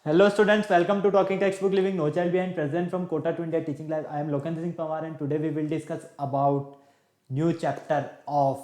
Hello students, welcome to Talking Textbook Living No Child Behind, present from Kota to India Teaching Live. I am Lokendra Singh Pawar and today we will discuss about new chapter of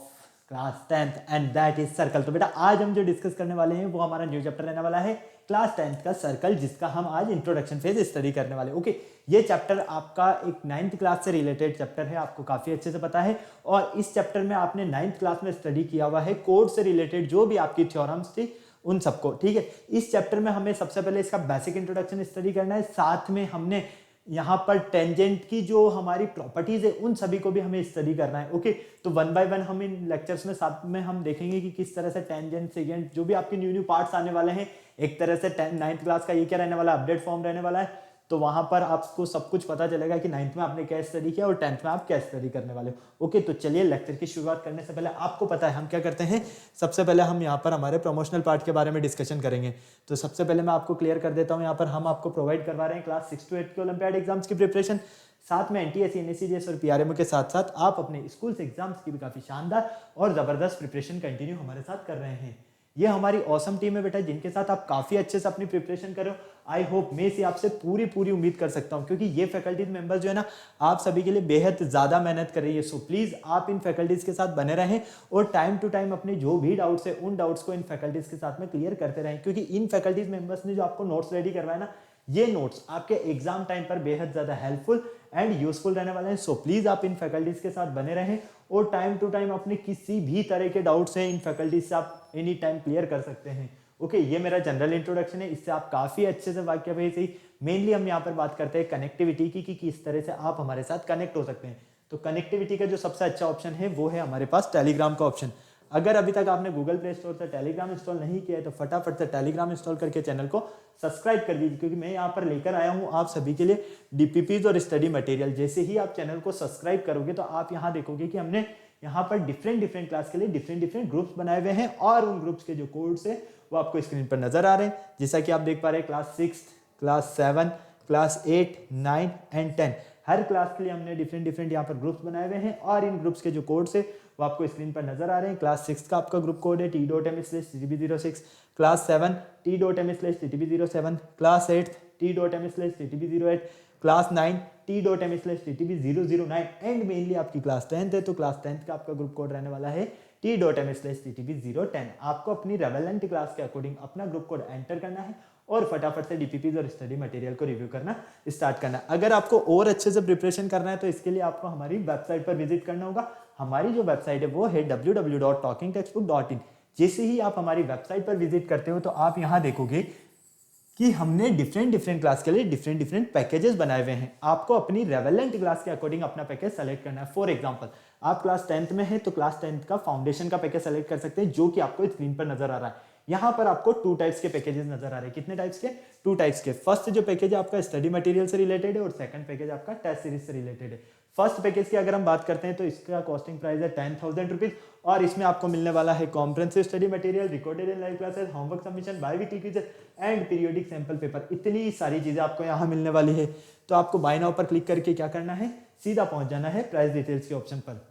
class 10th and that is circle. तो बेटा आज हम जो discuss करने वाले हैं वो हमारा न्यू चैप्टर रहने वाला है क्लास 10th का सर्कल, जिसका हम आज इंट्रोडक्शन फेज स्टडी करने वाले हैं। ओके, ये चैप्टर आपका एक 9th क्लास से रिलेटेड चैप्टर है, आपको काफी अच्छे से पता है। और इस चैप्टर में आपने 9th क्लास में स्टडी किया हुआ है कोड से रिलेटेड जो भी आपकी थ्योरम्स थी उन सबको, ठीक है। इस चैप्टर में हमें सबसे पहले इसका बेसिक इंट्रोडक्शन स्टडी करना है, साथ में हमने यहाँ पर टेंजेंट की जो हमारी प्रॉपर्टीज है उन सभी को भी हमें स्टडी करना है। ओके, तो वन बाय वन हम इन लेक्चर्स में साथ में हम देखेंगे कि किस तरह से टेंजेंट सेकेंड जो भी आपके न्यू पार्ट्स आने वाले हैं, एक तरह से 9th क्लास का ये क्या रहने वाला है, अपडेट फॉर्म रहने वाला है। तो वहां पर आपको सब कुछ पता चलेगा कि 9th में आपने क्या स्टडी किया और 10th में आप क्या स्टडी करने वाले हो। ओके, तो चलिए लेक्चर की शुरुआत करने से पहले आपको पता है हम क्या करते हैं। सबसे पहले हम यहाँ पर हमारे प्रमोशनल पार्ट के बारे में डिस्कशन करेंगे। तो सबसे पहले मैं आपको क्लियर कर देता हूँ, यहाँ पर हम आपको प्रोवाइड करवा रहे हैं क्लास 6 to 8 के ओलंपियाड एग्जाम्स की प्रिपरेशन, साथ में एनटीएससी, एनएससीजीएस और पीआरएमओ के साथ साथ आप अपने स्कूल से एग्जाम्स की भी काफी शानदार और जबरदस्त प्रिपरेशन कंटिन्यू हमारे साथ कर रहे हैं। ये हमारी ऑसम टीम है बेटा, जिनके साथ आप काफी अच्छे से अपनी प्रिपरेशन कर रहे हो। आई होप मैं इसे आपसे पूरी उम्मीद कर सकता हूं, क्योंकि ये फैकल्टीज मेंबर्स जो है ना आप सभी के लिए बेहद ज्यादा मेहनत कर रही है। सो प्लीज आप इन फैकल्टीज के साथ बने रहें और टाइम टू टाइम अपने जो भी डाउट्स है उन डाउट्स को इन फैकल्टीज के साथ में क्लियर करते रहें, क्योंकि इन फैकल्टीज मेंबर्स ने जो आपको नोट्स रेडी करवाए ना, ये नोट्स आपके एग्जाम टाइम पर बेहद ज्यादा हेल्पफुल एंड यूजफुल रहने वाले हैं। सो प्लीज आप इन फैकल्टीज के साथ बने रहें और टाइम टू टाइम अपने किसी भी तरह के डाउट्स हैं इन फैकल्टीज से आप एनी टाइम क्लियर कर सकते हैं। ओके, ये मेरा जनरल इंट्रोडक्शन है, इससे आप काफी अच्छे से वाक्य भाई सही। मेनली हम यहाँ पर बात करते हैं कनेक्टिविटी की कि किस तरह से आप हमारे साथ कनेक्ट हो सकते हैं। तो कनेक्टिविटी का जो सबसे अच्छा ऑप्शन है वो है हमारे पास टेलीग्राम का ऑप्शन। अगर अभी तक आपने गूगल प्ले स्टोर से टेलीग्राम इंस्टॉल नहीं किया है तो फटाफट से टेलीग्राम इंस्टॉल करके चैनल को सब्सक्राइब कर दीजिए, क्योंकि मैं यहाँ पर लेकर आया हूँ आप सभी के लिए डीपीपीज और स्टडी मटेरियल। जैसे ही आप चैनल को सब्सक्राइब करोगे तो आप यहाँ देखोगे कि हमने यहाँ पर डिफरेंट क्लास के लिए डिफरेंट ग्रुप्स बनाए हुए हैं और उन ग्रुप्स के जो कोड्स है वो आपको स्क्रीन पर नजर आ रहे हैं। जैसा कि आप देख पा रहे हैं class 6, class 7, class 8, 9 and 10 her class के लिए हमने डिफरेंट यहाँ पर ग्रुप्स बनाए हुए हैं और इन ग्रुप्स के जो कोड्स है वो आपको स्क्रीन पर नजर आ रहे हैं। क्लास 6 का आपका ग्रुप कोड है t.m/ttb06, class 7 t.m/ttb07, class 8 t.m/ttb08, class 9 t.m/ttb009 and mainly आपकी क्लास 10th है तो क्लास 10th का आपका ग्रुप कोड रहने वाला है t.m/ttb010। आपको अपनी रेलेवेंट क्लास के अकॉर्डिंग अपना ग्रुप कोड एंटर करना है और फटाफट से डीपीपीज और स्टडी मटेरियल को रिव्यू करना स्टार्ट करना है। अगर आपको और अच्छे से प्रिपरेशन करना है तो इसके लिए आपको हमारी वेबसाइट पर विजिट करना होगा। हमारी जो वेबसाइट है वो है www.talkingtextbook.in। जैसे ही आप हमारी वेबसाइट पर विजिट करते हो तो आप यहाँ देखोगे कि हमने डिफरेंट क्लास के लिए डिफरेंट पैकेजेस बनाए हुए हैं। आपको अपनी रेलेवेंट क्लास के अकॉर्डिंग अपना पैकेज सेलेक्ट करना है। फॉर एग्जांपल आप क्लास 10th में है तो क्लास 10th का फाउंडेशन का पैकेज सेलेक्ट कर सकते हैं, जो कि आपको स्क्रीन पर नजर आ रहा है। यहाँ पर आपको 2 टाइप्स के पैकेजेस नजर आ रहे हैं। कितने टाइप्स के? 2 टाइप्स के। फर्स्ट जो पैकेज है आपका स्टडी मटेरियल से रिलेटेड है और सेकंड पैकेज आपका टेस्ट सीरीज से रिलेटेड है। फर्स्ट पैकेज की अगर हम बात करते हैं तो इसका कॉस्टिंग प्राइस है 10,000 रुपीज और इसमें आपको मिलने वाला है comprehensive study material, recorded and live classes, homework submission, bye-weekly quiz and periodic sample paper. इतनी सारी चीजें आपको यहाँ मिलने वाली है। तो आपको बाय नाउ पर क्लिक करके क्या करना है, सीधा पहुंच जाना है प्राइस डिटेल्स के ऑप्शन पर।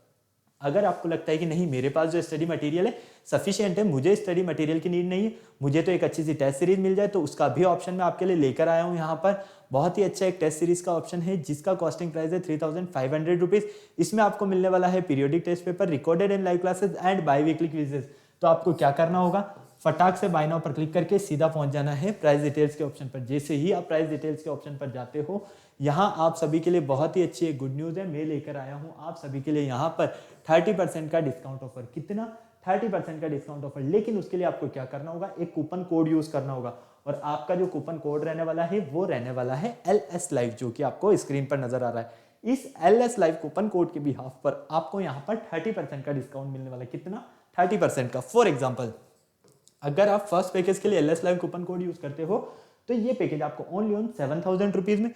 अगर आपको लगता है कि नहीं मेरे पास जो स्टडी मटेरियल है सफिशिएंट है, मुझे स्टडी मटेरियल की नीड नहीं है, मुझे तो एक अच्छी सी टेस्ट सीरीज मिल जाए, तो उसका भी ऑप्शन मैं आपके लिए लेकर आया हूँ। यहाँ पर बहुत ही अच्छा एक टेस्ट सीरीज का ऑप्शन है जिसका कॉस्टिंग प्राइस है 3,500 रुपीज। इसमें आपको मिलने वाला है periodic test paper, recorded and live classes and biweekly quizzes. तो आपको क्या करना होगा, फटाक से बाय नाउ पर क्लिक करके सीधा पहुंच जाना है प्राइस डिटेल्स के ऑप्शन पर। जैसे ही आप प्राइस डिटेल्स के ऑप्शन पर जाते हो, यहाँ आप सभी के लिए बहुत ही अच्छी एक गुड न्यूज है, मैं लेकर आया हूँ आप सभी के लिए यहाँ पर 30% का डिस्काउंट ऑफर। कितना? 30% का डिस्काउंट ऑफर। लेकिन उसके लिए आपको क्या करना होगा, एक कूपन कोड यूज करना होगा और आपका जो कूपन कोड रहने वाला है वो रहने वाला है LS लाइव, जो कि आपको स्क्रीन पर नजर आ रहा है। इस LS लाइव कूपन कोड के बिहाफ पर आपको यहाँ पर 30% का डिस्काउंट मिलने वाला है। कितना? 30% का। फॉर एग्जाम्पल अगर आप फर्स्ट पैकेज के लिए LS live coupon code use करते हो तो ये पैकेज आपको ओनली ऑन 7,000 रुपीज में,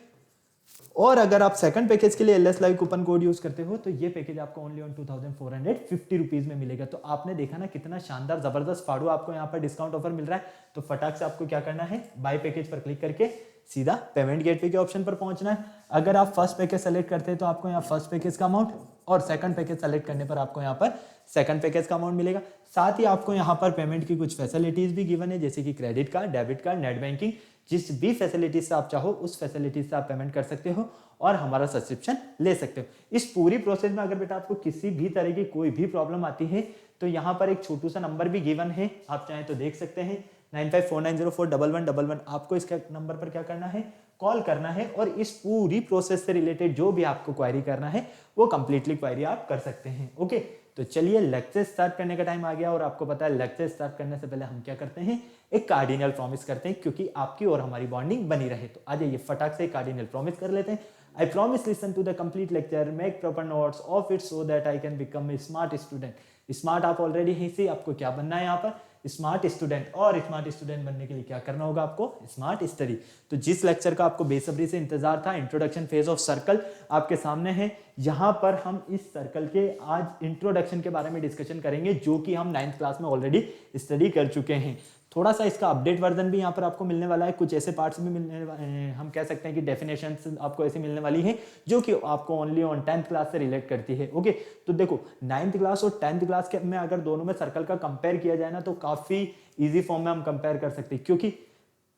और अगर आप सेकंड पैकेज के लिए LS live coupon code use करते हो तो ये पैकेज आपको ओनली ऑन 2,450 रुपीज में मिलेगा। तो आपने देखा ना कितना शानदार जबरदस्त फाड़ू आपको यहाँ पर डिस्काउंट ऑफर मिल रहा है। तो फटाक से आपको क्या करना है, बाय पैकेज पर क्लिक करके सीधा पेमेंट गेटवे के ऑप्शन पर पहुंचना है। अगर आप फर्स्ट पैकेज सेलेक्ट करते हैं तो आपको यहाँ फर्स्ट पैकेज का अमाउंट और सेकंड पैकेज सेलेक्ट करने पर आपको यहाँ पर सेकंड पैकेज का अमाउंट मिलेगा। साथ ही आपको यहाँ पर पेमेंट की कुछ फैसिलिटीज भी गिवन है, जैसे कि credit card, debit card, net banking, जिस भी फैसिलिटीज से आप चाहो उस फैसिलिटीज से आप पेमेंट कर सकते हो और हमारा सब्सक्रिप्शन ले सकते हो। इस पूरी प्रोसेस में अगर बेटा आपको किसी भी तरह की कोई भी प्रॉब्लम आती है तो यहाँ पर एक छोटू सा नंबर भी गिवन है, आप चाहें तो देख सकते हैं 9549041111। आपको इसके नंबर पर क्या करना है, कॉल करना है और इस पूरी प्रोसेस से रिलेटेड जो भी आपको क्वेरी करना है वो कंप्लीटली क्वेरी आप कर सकते हैं। ओके, तो चलिए लेक्चर स्टार्ट करने का टाइम आ गया और आपको पता है लेक्चर स्टार्ट करने से पहले हम क्या करते हैं, एक कार्डिनल प्रॉमिस करते हैं, क्योंकि आपकी और हमारी बॉन्डिंग बनी रहे। तो आ जाइए फटाक से कार्डिनल प्रॉमिस कर लेते हैं। I promise listen to the complete lecture, make proper notes of it so that I can become a smart student. Smart आप ऑलरेडी हैं, इसी आपको क्या बनना है यहाँ पर, स्मार्ट स्टूडेंट। और स्मार्ट स्टूडेंट बनने के लिए क्या करना होगा आपको, स्मार्ट स्टडी। तो जिस लेक्चर का आपको बेसब्री से इंतजार था, इंट्रोडक्शन फेज ऑफ सर्कल आपके सामने है। यहाँ पर हम इस सर्कल के आज इंट्रोडक्शन के बारे में डिस्कशन करेंगे, जो कि हम 9th क्लास में ऑलरेडी स्टडी कर चुके हैं। थोड़ा सा इसका अपडेट वर्जन भी यहाँ पर आपको मिलने वाला है, कुछ ऐसे पार्ट्स भी मिलने, हम कह सकते हैं कि डेफिनेशंस आपको ऐसे मिलने वाली हैं जो कि आपको ओनली ऑन 10th क्लास से रिलेट करती है। ओके, तो देखो 9th क्लास और 10th क्लास के में अगर दोनों में सर्कल का कंपेयर किया जाए ना तो काफी इजी फॉर्म में हम कंपेयर कर सकते हैं, क्योंकि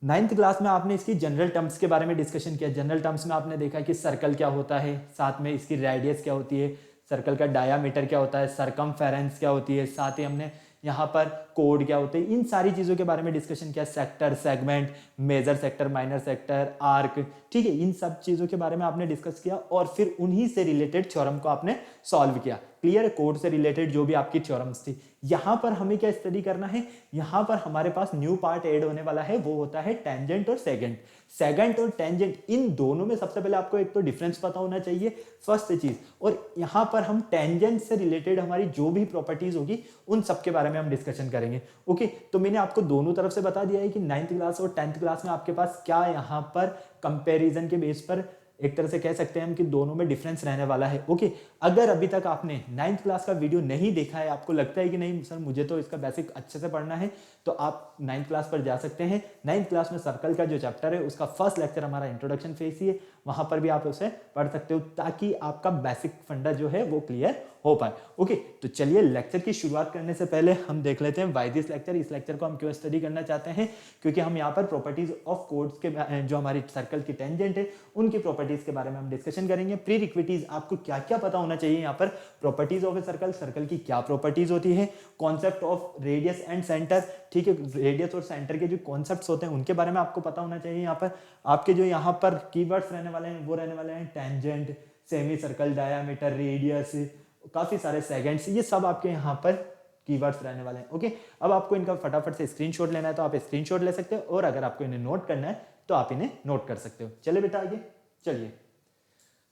9th क्लास में आपने इसकी जनरल टर्म्स के बारे में डिस्कशन किया। जनरल टर्म्स में आपने देखा कि सर्कल क्या होता है, साथ में इसकी रेडियस क्या होती है, सर्कल का डायामीटर क्या होता है, सरकमफेरेंस क्या होती है, साथ ही हमने यहाँ पर कोड क्या होते हैं, इन सारी चीजों के बारे में डिस्कशन किया। Sector, segment, major sector, minor sector, arc, ठीक है, इन सब चीजों के बारे में आपने डिस्कस किया और फिर उन्हीं से रिलेटेड थ्योरम को आपने सॉल्व किया। क्लियर है, कोड से रिलेटेड जो भी आपकी थ्योरम्स थी। यहाँ पर हमें क्या स्टडी करना है, यहाँ पर हमारे पास न्यू पार्ट ऐड होने वाला है, वो होता है टेंजेंट और सेगेंट। सेगेंट और टेंजेंट, इन दोनों में सबसे पहले आपको एक तो डिफरेंस पता होना चाहिए, फर्स्ट चीज। और यहाँ पर हम टेंजेंट से रिलेटेड हमारी जो भी प्रॉपर्टीज होगी उन सब के बारे में हम डिस्कशन करेंगे। ओके, तो मैंने आपको दोनों तरफ से बता दिया है कि 9th क्लास और 10th क्लास में आपके पास क्या यहाँ पर कंपैरिजन के बेस पर एक तरह से कह सकते हैं हम कि दोनों में डिफरेंस रहने वाला है। ओके, अगर अभी तक आपने 9th क्लास का वीडियो नहीं देखा है, आपको लगता है कि नहीं सर मुझे तो इसका बेसिक अच्छे से पढ़ना है, तो आप 9th क्लास पर जा सकते हैं। 9th क्लास में सर्कल का जो चैप्टर है उसका फर्स्ट लेक्चर हमारा इंट्रोडक्शन फेज ही है, वहां पर भी आप उसे पढ़ सकते हो ताकि आपका बेसिक फंडा जो है वो क्लियर हो पाए। ओके, तो चलिए लेक्चर की शुरुआत करने से पहले हम देख लेते हैं व्हाई दिस लेक्चर। इस लेक्चर को हम क्यों स्टडी करना चाहते हैं, क्योंकि हम यहाँ पर प्रॉपर्टीज ऑफ कोड्स के जो हमारी सर्कल की टेंजेंट है उनकी प्रॉपर्टीज के बारे में हम डिस्कशन करेंगे। प्री रिक्विटीज, आपको क्या क्या पता होना चाहिए यहाँ पर, properties of a circle, circle की क्या प्रॉपर्टीज होती है, concept of radius and centre, ठीक है, रेडियस और सेंटर के जो कॉन्सेप्ट्स होते हैं उनके बारे में आपको पता होना चाहिए। यहाँ पर आपके जो यहाँ पर कीवर्ड्स रहने वाले हैं वो रहने वाले हैं tangent, semi circle, diameter, radius, काफी सारे सेगमेंट्स, ये सब आपके यहाँ पर कीवर्ड्स रहने वाले हैं। ओके, अब आपको इनका फटाफट से स्क्रीनशॉट लेना है तो आप स्क्रीनशॉट ले सकते हो, और अगर आपको इन्हें नोट करना है तो आप इन्हें नोट कर सकते हो। चलिए बेटा आगे चलिए,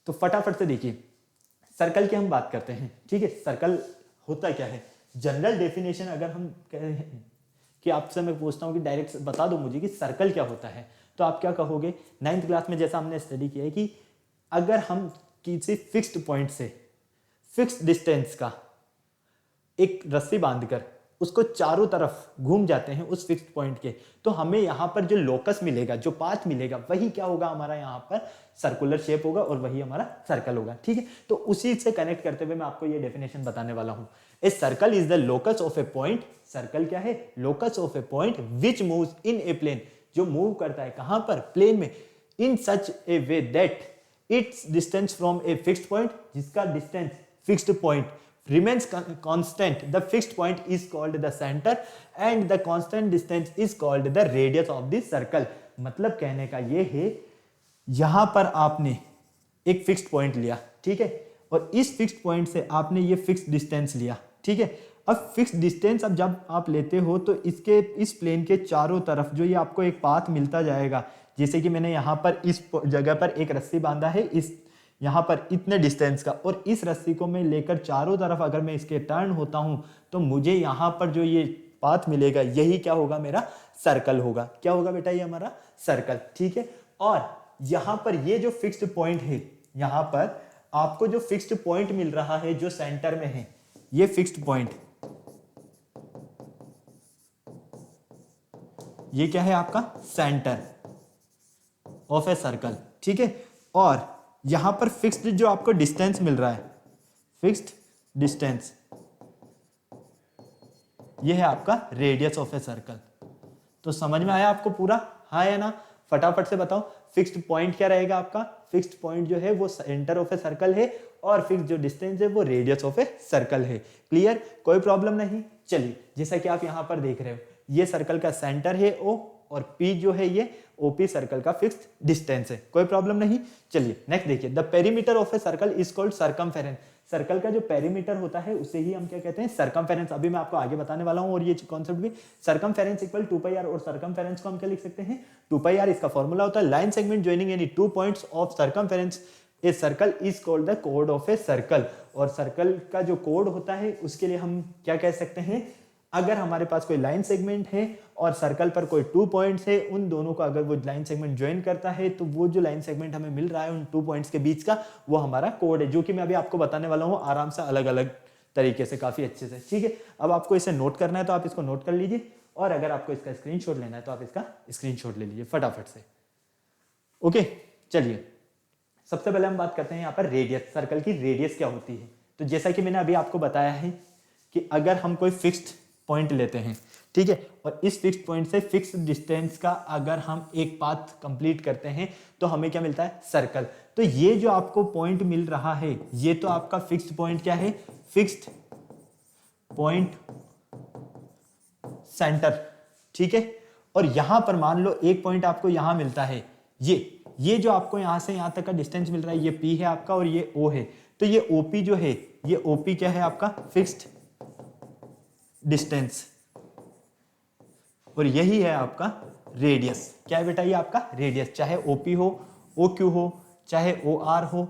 तो फटाफट से देखिए सर्कल की हम बात करते हैं। ठीक है, सर्कल होता क्या है, जनरल डेफिनेशन अगर हम कहें कि आपसे मैं पूछता हूँ कि डायरेक्ट बता दो मुझे कि सर्कल क्या होता है, तो आप क्या कहोगे। 9th क्लास में जैसा हमने स्टडी किया है कि अगर हम किसी फिक्स्ड पॉइंट से फिक्स्ड डिस्टेंस का एक रस्सी बांधकर उसको चारों तरफ घूम जाते हैं उस फिक्स्ड पॉइंट के, तो हमें यहाँ पर जो लोकस मिलेगा, जो पाथ मिलेगा, वही क्या होगा, हमारा यहाँ पर सर्कुलर शेप होगा और वही हमारा सर्कल होगा। ठीक है, तो उसी से कनेक्ट करते हुए मैं आपको ये डेफिनेशन बताने वाला हूँ। A circle is the locus of a point, circle क्या है, locus of a point which moves in a plane, जो मूव करता है कहाँ पर, प्लेन में, in such a way that its distance from a fixed point, जिसका distance fixed point remains constant, the fixed point is called the center and the constant distance is called the radius of the circle। मतलब कहने का ये है, यहां पर आपने एक फिक्स्ड पॉइंट लिया, ठीक है, और इस फिक्स्ड पॉइंट से आपने ये फिक्स्ड डिस्टेंस लिया, ठीक है। अब फिक्स्ड डिस्टेंस अब जब आप लेते हो तो इसके इस प्लेन के चारों तरफ जो ये आपको एक पाथ मिलता जाएगा, जैसे कि मैंने यहाँ पर इस जगह पर एक रस्सी बांधा है, इस यहाँ पर इतने डिस्टेंस का, और इस रस्सी को मैं लेकर चारों तरफ अगर मैं इसके टर्न होता हूं तो मुझे यहाँ पर जो ये पाथ मिलेगा यही क्या होगा, मेरा सर्कल होगा। क्या होगा बेटा, ये हमारा सर्कल। ठीक है, और यहाँ पर ये जो फिक्स्ड पॉइंट है, यहाँ पर आपको जो फिक्स्ड पॉइंट मिल रहा है जो सेंटर में है, ये फिक्स्ड पॉइंट, ये क्या है आपका सेंटर ऑफ ए सर्कल। ठीक है, और यहां पर फिक्स्ड जो आपको डिस्टेंस मिल रहा है, फिक्स्ड डिस्टेंस, ये है आपका रेडियस ऑफ ए सर्कल। तो समझ में आया आपको पूरा, हाँ या ना। फटाफट से बताओ फिक्स्ड पॉइंट क्या रहेगा आपका? फिक्स्ड पॉइंट जो है वो सेंटर ऑफ ए सर्कल है और फिक्स जो डिस्टेंस है वो रेडियस ऑफ ए सर्कल है। क्लियर, कोई प्रॉब्लम नहीं। चलिए, जैसा कि आप यहाँ पर देख रहे हो, ये सर्कल का सेंटर है O और P जो है ये OP सर्कल का फिक्स्ड डिस्टेंस है, कोई प्रॉब्लम नहीं। चलिए नेक्स्ट देखिए, the perimeter of a circle is called circumference. Circle का जो पेरीमीटर होता है उसे ही हम क्या कहते हैं? सर्कमफेरेंस। अभी मैं आपको आगे बताने वाला हूं और ये कॉन्सेप्ट भी। सर्कमफेरेंस इक्वल 2πr, और सर्कमफेरेंस को हम क्या लिख सकते हैं? 2πr। इसका फॉर्मूला होता है line segment joining any 2 points of circumference A circle is called the code of a circle. और सर्कल का जो कोड होता है उसके लिए हम क्या कह सकते हैं? अगर हमारे पास कोई लाइन सेगमेंट है और सर्कल पर कोई 2 पॉइंट्स है, उन दोनों को अगर वो लाइन सेगमेंट ज्वाइन करता है तो वो जो लाइन सेगमेंट हमें मिल रहा है उन 2 पॉइंट्स के बीच का, वो हमारा कोड है, जो कि मैं अभी आपको बताने वाला हूँ आराम से, अलग अलग तरीके से, काफी अच्छे से। ठीक है, अब आपको इसे नोट करना है तो आप इसको नोट कर लीजिए, और अगर आपको इसका स्क्रीनशॉट लेना है तो आप इसका स्क्रीनशॉट ले लीजिए फटाफट से। ओके, चलिए सबसे पहले हम बात करते हैं यहाँ पर रेडियस। सर्कल की रेडियस क्या होती है? तो जैसा कि मैंने अभी आपको बताया है कि अगर हम कोई फिक्स्ड पॉइंट लेते हैं, ठीक है, और इस फिक्स्ड पॉइंट से फिक्स्ड डिस्टेंस का अगर हम एक पाथ कंप्लीट करते हैं तो हमें क्या मिलता है? सर्कल। तो ये जो आपको पॉइंट मिल रहा है ये तो आपका फिक्स्ड पॉइंट क्या है? Fixed point centre. ठीक है, और यहां पर मान लो एक पॉइंट आपको यहां मिलता है, ये जो आपको यहां से यहां तक का डिस्टेंस मिल रहा है, ये P है आपका और ये O है। तो ये OP जो है, ये OP क्या है आपका? फिक्स्ड डिस्टेंस, और यही है आपका रेडियस। क्या है बेटा? ये आपका रेडियस। चाहे OP हो, OQ हो, चाहे OR हो,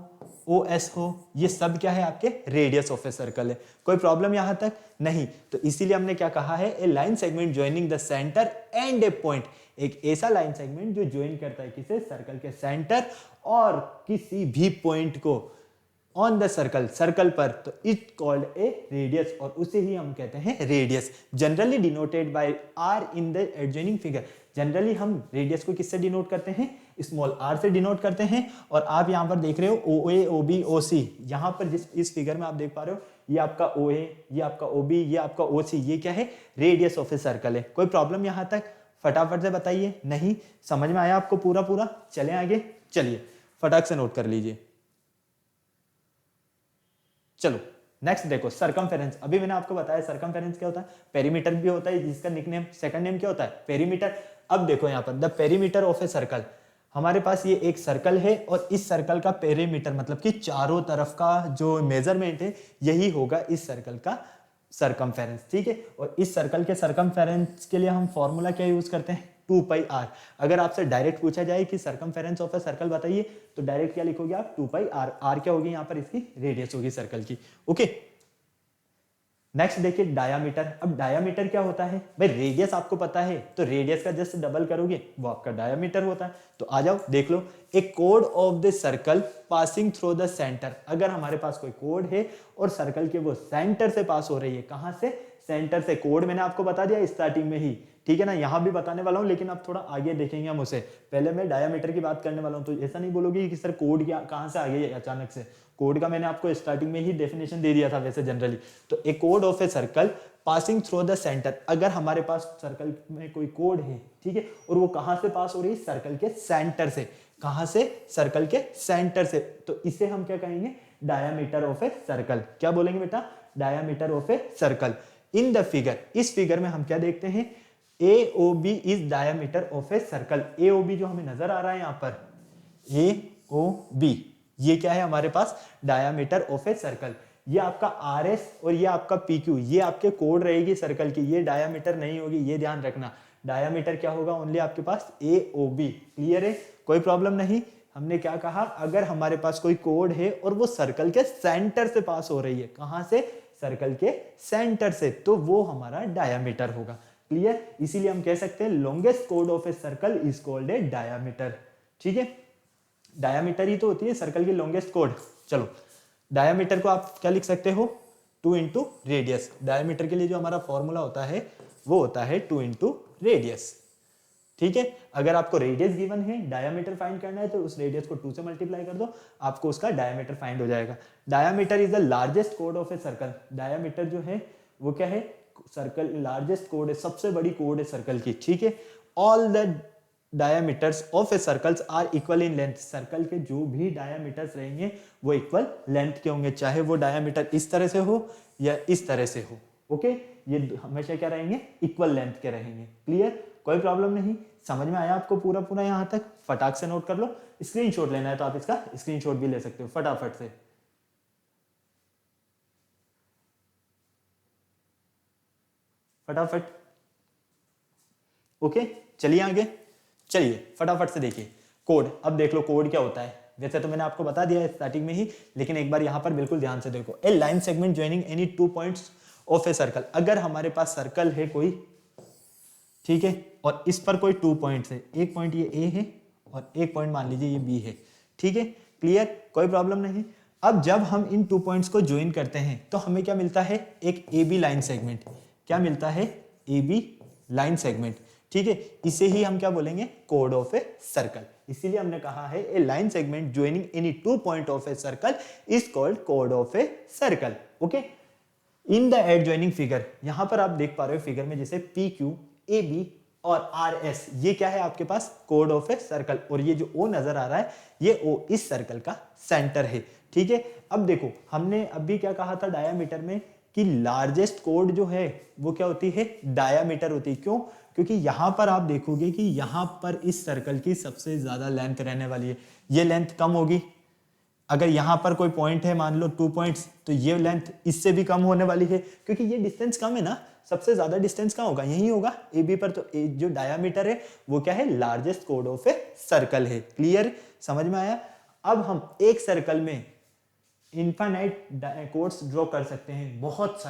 OS हो, ये सब क्या है? आपके रेडियस ऑफ ए सर्कल है। कोई प्रॉब्लम यहां तक नहीं? तो इसीलिए हमने क्या कहा है? A line segment joining the centre and a point. एक ऐसा लाइन सेगमेंट जो ज्वाइन करता है किसे? सर्कल के सेंटर और किसी भी पॉइंट को ऑन द सर्कल, सर्कल पर, तो इट कॉल्ड ए रेडियस, और उसे ही हम कहते हैं radius. Generally denoted by R in the adjoining figure. Generally हम रेडियस को किससे डिनोट करते हैं? स्मॉल आर से डिनोट करते हैं। और आप यहां पर देख रहे हो OA, OB, OC, यहां पर जिस इस फिगर में आप देख पा रहे हो, ये आपका OA, ये आपका OB, ये आपका OC, ये क्या है? रेडियस ऑफ ए सर्कल है। कोई प्रॉब्लम यहां तक? फटाफट से बताइए। नहीं समझ में आया आपको पूरा पूरा? चलें आगे। चलिए फटाक से नोट कर लीजिए। चलो नेक्स्ट देखो, सर्कमफेरेंस। अभी मैंने आपको बताया सर्कमफेरेंस क्या होता है? पेरीमीटर भी होता है, जिसका निकनेम, सेकंड नेम क्या होता है? पेरीमीटर। अब देखो यहाँ पर the perimeter of a circle. हमारे पास ये एक सर्कल है और इस सर्कल का पेरीमीटर मतलब कि चारों तरफ का जो मेजरमेंट है यही होगा इस सर्कल का सर्कमफेरेंस। ठीक है, और इस सर्कल के सर्कमफेरेंस के लिए हम फॉर्मूला क्या यूज करते हैं? 2πr। अगर आपसे डायरेक्ट पूछा जाए कि सर्कमफेरेंस ऑफ ए सर्कल बताइए तो डायरेक्ट क्या लिखोगे आप? 2πr। आर क्या होगी यहाँ पर? इसकी रेडियस होगी सर्कल की। ओके, नेक्स्ट देखिए डायामीटर। अब डायामीटर क्या होता है भाई? रेडियस आपको पता है तो रेडियस का जस्ट डबल करोगे वो आपका डायामीटर होता है। तो आ जाओ देख लो, ए कोड of the circle passing through the centre. अगर हमारे पास कोई कोड है और सर्कल के वो सेंटर से पास हो रही है, कहां से? सेंटर से। कोड मैंने आपको बता दिया स्टार्टिंग में ही, ठीक है ना, यहां भी बताने वाला हूं, लेकिन अब थोड़ा आगे देखेंगे हम उसे। पहले मैं डायामीटर की बात करने वाला हूं, तो ऐसा नहीं बोलोगे कि सर कोड क्या कहां से आ गया अचानक से। कोड का मैंने आपको स्टार्टिंग में ही डेफिनेशन दे दिया था वैसे जनरली। तो ए कोड of a circle passing through the centre. अगर हमारे पास सर्कल में कोई कोड है, ठीक है, और वो कहां से पास हो रही है? सर्कल के सेंटर से। कहां से? सर्कल के सेंटर से। तो इसे हम क्या कहेंगे? Diameter of a circle. क्या बोलेंगे बेटा? Diameter of a circle. In the figure, इस फिगर में हम क्या देखते हैं? AOB is diameter of a circle. AOB जो हमें नजर आ रहा है यहाँ पर, AOB, ये क्या है हमारे पास? Diameter of a circle. ये आपका RS और ये आपका PQ, ये आपके कोड रहेगी सर्कल की, ये डायामीटर नहीं होगी, ये ध्यान रखना। डायामीटर क्या होगा? ओनली आपके पास AOB। क्लियर है? कोई प्रॉब्लम नहीं। हमने क्या कहा? अगर हमारे पास कोई कोड है और वो सर्कल के सेंटर से पास हो रही है, कहां से? सर्कल के सेंटर से, तो वो हमारा डायामीटर होगा। क्लियर? इसीलिए हम कह सकते हैं longest code of a circle is called a diameter. ठीक है, डायामीटर ही तो होती है सर्कल की लॉन्गेस्ट कोड। चलो डायामीटर को आप क्या लिख सकते हो? 2 इंटू रेडियस। डायामीटर के लिए जो हमारा फॉर्मूला होता है वो होता है 2 इंटू रेडियस। ठीक है, अगर आपको रेडियस गिवन है, डायामीटर फाइंड करना है, तो उस रेडियस को 2 से मल्टीप्लाई कर दो, आपको उसका डायामीटर फाइंड हो जाएगा। Diameter is the largest code of a circle. Diameter जो है वो क्या है? सर्कल लार्जेस्ट कोड है, सबसे बड़ी कोड है सर्कल की। ठीक है, all the diameters of a circles are equal in length, circle के जो भी डायामीटर्स रहेंगे वो इक्वल लेंथ के होंगे, चाहे वो डायामीटर इस तरह से हो या इस तरह से हो। ओके, ये हमेशा क्या रहेंगे, इक्वल लेंथ के रहेंगे। क्लियर, कोई प्रॉब्लम नहीं, समझ में आया आपको पूरा पूरा यहाँ तक? फटाक से नोट कर लो। स्क्रीनशॉट लेना है तो आप इसका स्क्रीनशॉट भी ले सकते हो फटाफट से। फटाफट। ओके, चलिए आगे, चलिए फटाफट से देखिए कोड। अब देख लो कोड क्या होता है, वैसे तो मैंने आपको बता दिया है स्टार्टिंग में ही, लेकिन एक बार यहां पर बिल्कुल ध्यान से देखो। A line segment joining any 2 points of a circle, अगर हमारे पास सर्कल है कोई, ठीक है, और इस पर कोई 2 पॉइंट्स है, एक पॉइंट ये ए है और एक पॉइंट मान लीजिए ये बी है, ठीक है, क्लियर, कोई प्रॉब्लम नहीं। अब जब हम इन 2 पॉइंट्स को ज्वाइन करते हैं तो हमें क्या मिलता है, एक ए बी लाइन सेगमेंट। क्या मिलता है, ए बी लाइन सेगमेंट, ठीक है, इसे ही हम क्या बोलेंगे, कोड ऑफ ए सर्कल। इसीलिए हमने कहा है a line segment joining any 2 point of a circle is called कोड of a circle. Okay, in the adjoining figure, यहां पर आप देख पा रहे हो फिगर में, जैसे पी क्यू, ए बी और आर एस, ये क्या है आपके पास, कोड ऑफ ए सर्कल, और ये जो ओ नजर आ रहा है, ये ओ इस सर्कल का सेंटर है, ठीक है। अब देखो हमने अभी क्या कहा था डायामीटर में, कि लार्जेस्ट कोड जो है वो क्या होती है, डायामीटर होती है। क्यों, क्योंकि यहां पर आप देखोगे कि यहां पर इस सर्कल की सबसे ज्यादा लेंथ रहने वाली है, ये लेंथ कम होगी। अगर यहां पर कोई पॉइंट है, मान लो 2 पॉइंट्स, तो ये लेंथ इससे भी कम होने वाली है, क्योंकि ये डिस्टेंस कम है ना, सबसे ज्यादा डिस्टेंस कहाँ होगा, यही होगा ए बी पर। तो जो डायामीटर है वो क्या है, largest code of a circle है। क्लियर, समझ में आया? अब हम एक सर्कल में इनफाइनाइट कोड्स ड्रॉ कर सकते हैं, बहुत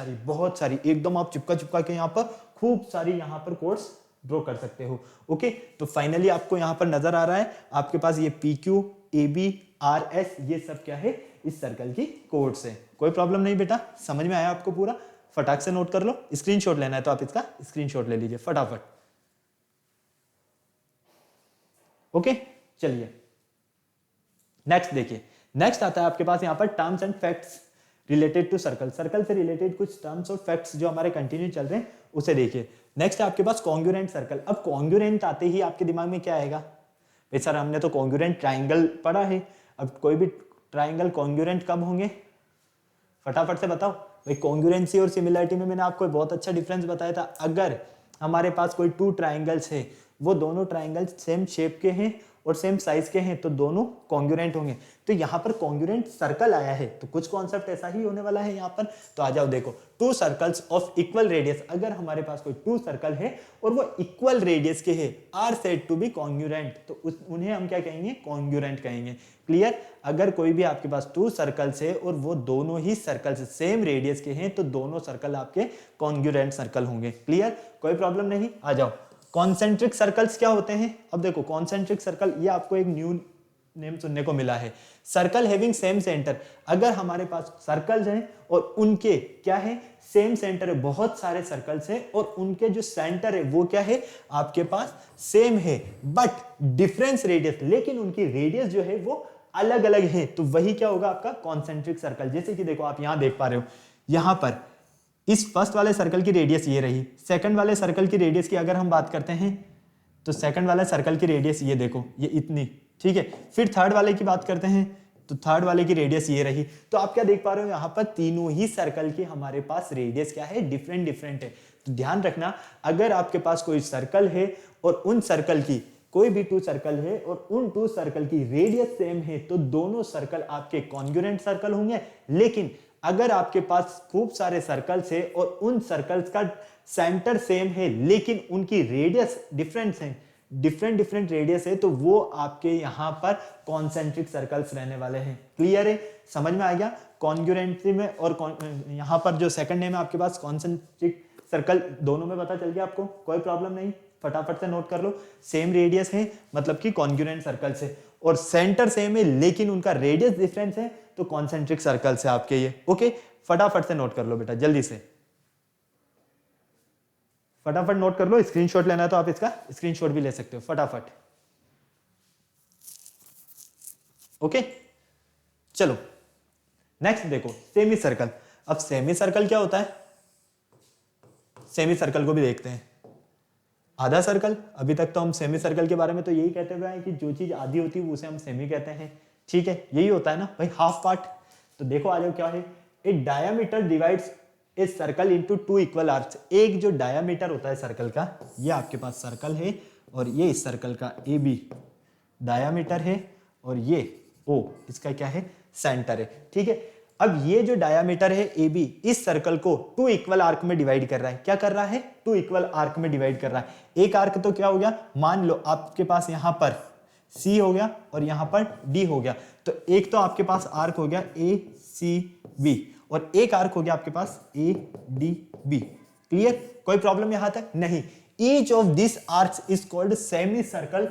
सारी एकदम आप चिपका चिपका के यहाँ पर खूब सारी यहाँ पर कोड्स ड्रॉ कर सकते हो। ओके, तो फाइनली आपको यहाँ पर नजर आ रहा है आपके पास ये P Q, A B, R S, ये सब क्या है, इस सर्कल की कोड्स है। कोई प्रॉब्लम नहीं बेटा, समझ में आया आपको पूरा? फटाक से नोट कर लो। स्क्रीनशॉट लेना है तो आप इसका स्क्रीनशॉट ले लीजिए फटाफट। ओके, चलिए नेक्स्ट देखिए। नेक्स्ट आता है आपके पास यहाँ पर terms and facts related to circle. Circle से रिलेटेड कुछ टर्म्स और फैक्ट्स जो हमारे कंटिन्यू चल रहे हैं उसे देखिए। नेक्स्ट है आपके पास कॉन्ग्रुएंट सर्कल। अब कॉन्ग्रुएंट आते ही आपके दिमाग में क्या आएगा, भाई सर हमने तो कॉन्ग्रुएंट ट्राइंगल पढ़ा है, अब कोई भी ट्राइंगल कॉन्ग्रुएंट कब होंगे, फटाफट से बताओ। भाई कॉन्ग्रुएंसी और सिमिलरिटी में मैंने आपको बहुत अच्छा डिफरेंस बताया था। अगर हमारे पास कोई 2 ट्राइंगल्स है, वो दोनों ट्राइंगल्स सेम शेप के हैं और सेम साइज के हैं, तो दोनों कॉन्ग्रुएंट होंगे। तो यहाँ पर कॉन्ग्रुएंट सर्कल आया है, तो कुछ कॉन्सेप्ट ऐसा ही होने वाला है यहाँ पर। तो आ जाओ देखो, 2 सर्कल्स ऑफ इक्वल रेडियस, अगर हमारे पास कोई 2 सर्कल है और वो इक्वल रेडियस के हैं, are said to be congruent, तो उन्हें हम क्या कहेंगे, कॉन्ग्रुएंट कहेंगे। क्लियर, अगर कोई भी आपके पास 2 सर्कल्स है और वो दोनों ही सर्कल्स सेम रेडियस के हैं, तो दोनों सर्कल आपके कॉन्ग्रुएंट सर्कल होंगे। क्लियर, कोई प्रॉब्लम नहीं। आ जाओ, कॉन्सेंट्रिक सर्कल्स क्या होते हैं। अब देखो कॉन्सेंट्रिक सर्कल, ये आपको एक न्यू नेम सुनने को मिला है, सर्कल हैविंग सेम सेंटर। अगर हमारे पास सर्कल्स हैं और उनके क्या है, सेम सेंटर है, बहुत सारे सर्कल्स हैं और उनके जो सेंटर है वो क्या है, आपके पास सेम है बट डिफरेंस रेडियस, लेकिन उनकी रेडियस जो है वो अलग अलग है, तो वही क्या होगा आपका कॉन्सेंट्रिक सर्कल। जैसे कि देखो आप यहां देख पा रहे हो, यहां पर इस फर्स्ट वाले सर्कल की रेडियस ये रही, सेकंड वाले सर्कल की रेडियस की अगर हम बात करते हैं तो सेकंड वाले सर्कल की रेडियस ये देखो, ये इतनी, ठीक है। फिर थर्ड वाले की बात करते हैं तो थर्ड वाले की रेडियस ये रही। तो आप क्या देख पा रहे हो, यहाँ पर तीनों ही सर्कल की हमारे पास रेडियस क्या है, डिफरेंट डिफरेंट है। तो ध्यान रखना, अगर आपके पास कोई सर्कल है और उन सर्कल की कोई भी 2 सर्कल है और उन 2 सर्कल की रेडियस सेम है, तो दोनों सर्कल आपके कॉन्ग्रुएंट सर्कल होंगे। लेकिन अगर आपके पास खूब सारे सर्कल्स है और उन सर्कल्स का सेंटर सेम है लेकिन उनकी रेडियस डिफरेंट है, डिफरेंट डिफरेंट रेडियस है, तो वो आपके यहां पर कॉन्सेंट्रिक सर्कल्स रहने वाले हैं। क्लियर है, समझ में आ गया? कॉन्ग्रुएंसी में और यहां पर जो सेकंड नेम है आपके पास कॉन्सेंट्रिक सर्कल, दोनों में पता चल गया आपको, कोई प्रॉब्लम नहीं, फटाफट से नोट कर लो। सेम रेडियस है मतलब कि कॉन्ग्रुएंट सर्कल्स है, और सेंटर सेम है लेकिन उनका रेडियस डिफरेंस है, तो कॉन्सेंट्रिक सर्कल्स है आपके ये। ओके, फटाफट से नोट कर लो बेटा, जल्दी से फटाफट नोट कर लो। स्क्रीनशॉट लेना है तो आप इसका स्क्रीनशॉट भी ले सकते हो फटाफट। ओके, चलो नेक्स्ट देखो, सेमी सर्कल। अब सेमी सर्कल क्या होता है, सेमी सर्कल को भी देखते हैं। आधा सर्कल। अभी तक तो हम सेमी सर्कल के बारे में तो यही कहते हुए हैं कि जो चीज आधी होती है उसे हम सेमी कहते हैं, ठीक है, यही होता है ना भाई, हाफ पार्ट। तो देखो आ जाओ क्या है, a diameter divides a circle into two equal arcs. एक जो डायामीटर होता है सर्कल का, ये आपके पास सर्कल है और ये इस सर्कल का ए बी डायामीटर है और ये ओ इसका क्या है, सेंटर है, ठीक है। अब ये जो डायामीटर है ए बी इस सर्कल को टू इक्वल आर्क में डिवाइड कर रहा है। क्या कर रहा है, टू इक्वल आर्क में डिवाइड कर रहा है। एक आर्क तो क्या हो गया, मान लो आपके पास यहां पर सी हो गया और यहां पर डी हो गया, तो एक तो आपके पास आर्क हो गया ए सी बी और एक आर्क हो गया आपके पास ए डी बी। क्लियर, कोई प्रॉब्लम यहां तक नहीं। Each of this arcs is called semi circle.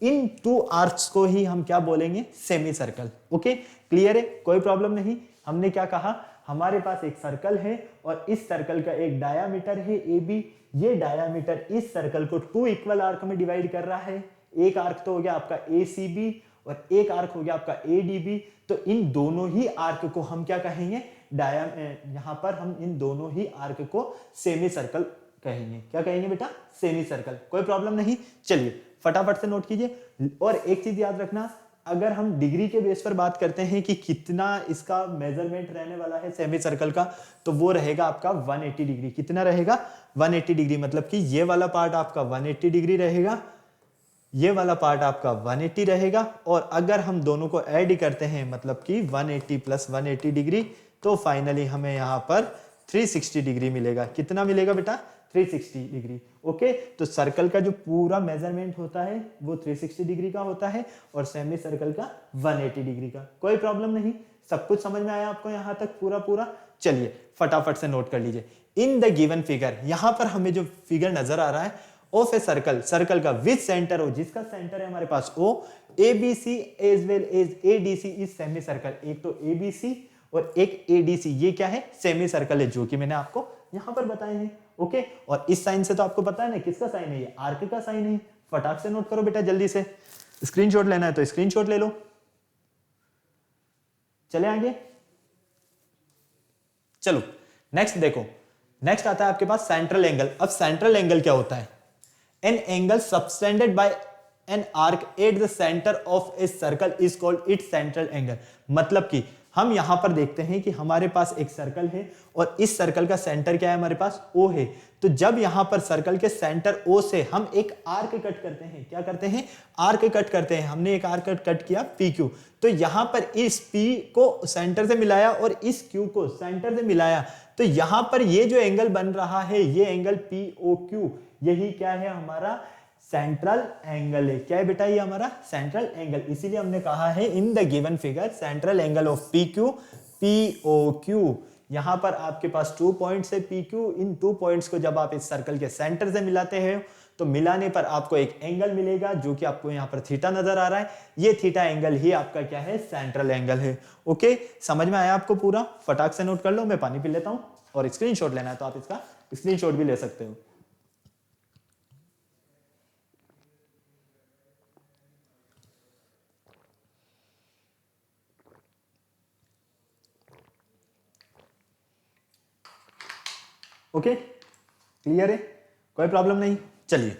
In two arcs को ही हम क्या बोलेंगे, सेमी सर्कल। ओके, क्लियर है, कोई प्रॉब्लम नहीं। हमने क्या कहा, हमारे पास एक सर्कल है और इस सर्कल का एक डायामीटर है ए बी। ये डायामीटर इस सर्कल को टू इक्वल आर्क में डिवाइड कर रहा है। एक आर्क तो हो गया आपका ए सी बी और एक आर्क हो गया आपका ए डी बी। तो इन दोनों ही आर्क को हम क्या कहेंगे, यहां पर हम इन दोनों ही आर्क को सेमी सर्कल कहेंगे। क्या कहेंगे बेटा, सेमी सर्कल। कोई प्रॉब्लम नहीं। चलिए फटाफट से नोट कीजिए। और एक चीज याद रखना, अगर हम डिग्री के बेस पर बात करते हैं कि कितना इसका मेजरमेंट रहने वाला है सेमी सर्कल का, तो वो रहेगा आपका 180 डिग्री। कितना रहेगा, 180 डिग्री। मतलब कि ये वाला पार्ट आपका 180 डिग्री रहेगा, ये वाला पार्ट आपका 180 रहेगा। और अगर हम दोनों को ऐड करते हैं मतलब कि 180 प्लस 180 डिग्री, तो फाइनली हमें यहां पर 360 डिग्री मिलेगा। कितना मिलेगा बेटा, 360 डिग्री। ओके, तो सर्कल का जो पूरा मेजरमेंट होता है वो 360 डिग्री का होता है और सेमी सर्कल का 180 डिग्री का। कोई प्रॉब्लम नहीं, सब कुछ समझ में आया आपको यहां तक पूरा। चलिए फटाफट से नोट कर लीजिए। इन द गिवन फिगर, यहां पर हमें जो फिगर नजर आ रहा है ऑफ ए सर्कल, सर्कल का विद सेंटर हो, जिसका सेंटर है हमारे पास O, A B C as well as A D C is semi circle. एक तो ए बी सी और एक ए डी सी, ये क्या है, सेमी सर्कल है, जो कि मैंने आपको यहां पर बताए हैं। ओके, और इस साइन से तो आपको पता है ना किसका साइन है, ये आर्क का साइन है। फटाक से नोट करो बेटा, जल्दी से। स्क्रीनशॉट लेना है तो स्क्रीनशॉट ले लो। चले आगे, चलो नेक्स्ट देखो। नेक्स्ट आता है आपके पास सेंट्रल एंगल। अब सेंट्रल एंगल क्या होता है, an angle subtended bye an arc at the centre of a circle is called its central angle. मतलब कि हम यहां पर देखते हैं कि हमारे पास एक सर्कल है और इस सर्कल का सेंटर क्या है, हमारे पास O है। तो जब यहां पर सर्कल के सेंटर O से हम एक आर्क कट करते हैं, क्या करते हैं, आर्क कट करते हैं। हमने एक आर्क कट किया PQ, तो यहां पर इस P को सेंटर से मिलाया और इस Q को सेंटर से मिलाया, तो यहां पर ये जो एंगल बन रहा है, ये एंगल POQ, यही क्या है, हमारा सेंट्रल एंगल है। क्या है बेटा, ये हमारा सेंट्रल एंगल। इसीलिए हमने कहा है in the given figure central angle of PQ POQ। यहां पर आपके पास 2 पॉइंट्स है PQ। इन 2 पॉइंट्स को जब आप इस सर्कल के सेंटर से मिलाते हैं तो मिलाने पर आपको एक एंगल मिलेगा, जो कि आपको यहां पर थीटा नजर आ रहा है। ये थीटा एंगल ही आपका क्या है, सेंट्रल एंगल है। ओके, समझ में आया आपको पूरा। फटाक से नोट कर लो, मैं पानी पी लेता हूं। और स्क्रीनशॉट लेना है तो आप इसका स्क्रीनशॉट भी ले सकते हो। ओके, क्लियर है, कोई प्रॉब्लम नहीं। चलिए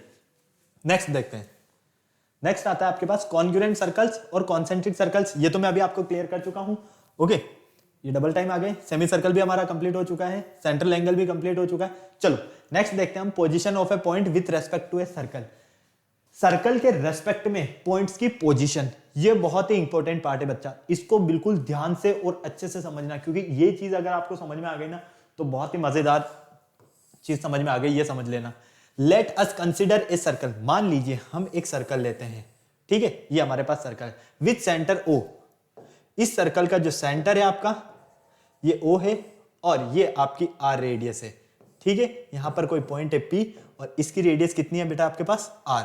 नेक्स्ट देखते हैं। नेक्स्ट आता है आपके पास कॉन्ग्रुएंट सर्कल्स और कॉन्सेंट्रिक सर्कल्स। ये तो मैं अभी आपको क्लियर कर चुका हूं। ओके, ये डबल टाइम आ गए। सेमी सर्कल भी हमारा कंप्लीट हो चुका है, सेंट्रल एंगल भी कंप्लीट हो चुका है। चलो नेक्स्ट देखते हैं हम position of a point with respect to a circle. Circle के रेस्पेक्ट में पॉइंट्स की पोजीशन, ये बहुत ही इंपॉर्टेंट पार्ट है बच्चा। इसको बिल्कुल ध्यान से और अच्छे से समझना, क्योंकि ये चीज अगर आपको समझ में आ गई ना तो बहुत ही मजेदार चीज समझ में आ गई, ये समझ लेना। Let us consider a circle. मान लीजिए हम एक सर्कल लेते हैं, ठीक है, ये हमारे पास सर्कल विथ सेंटर O। इस सर्कल का जो सेंटर है आपका, ये O है और ये आपकी R रेडियस है, ठीक है। यहां पर कोई पॉइंट है P और इसकी रेडियस कितनी है बेटा आपके पास, R।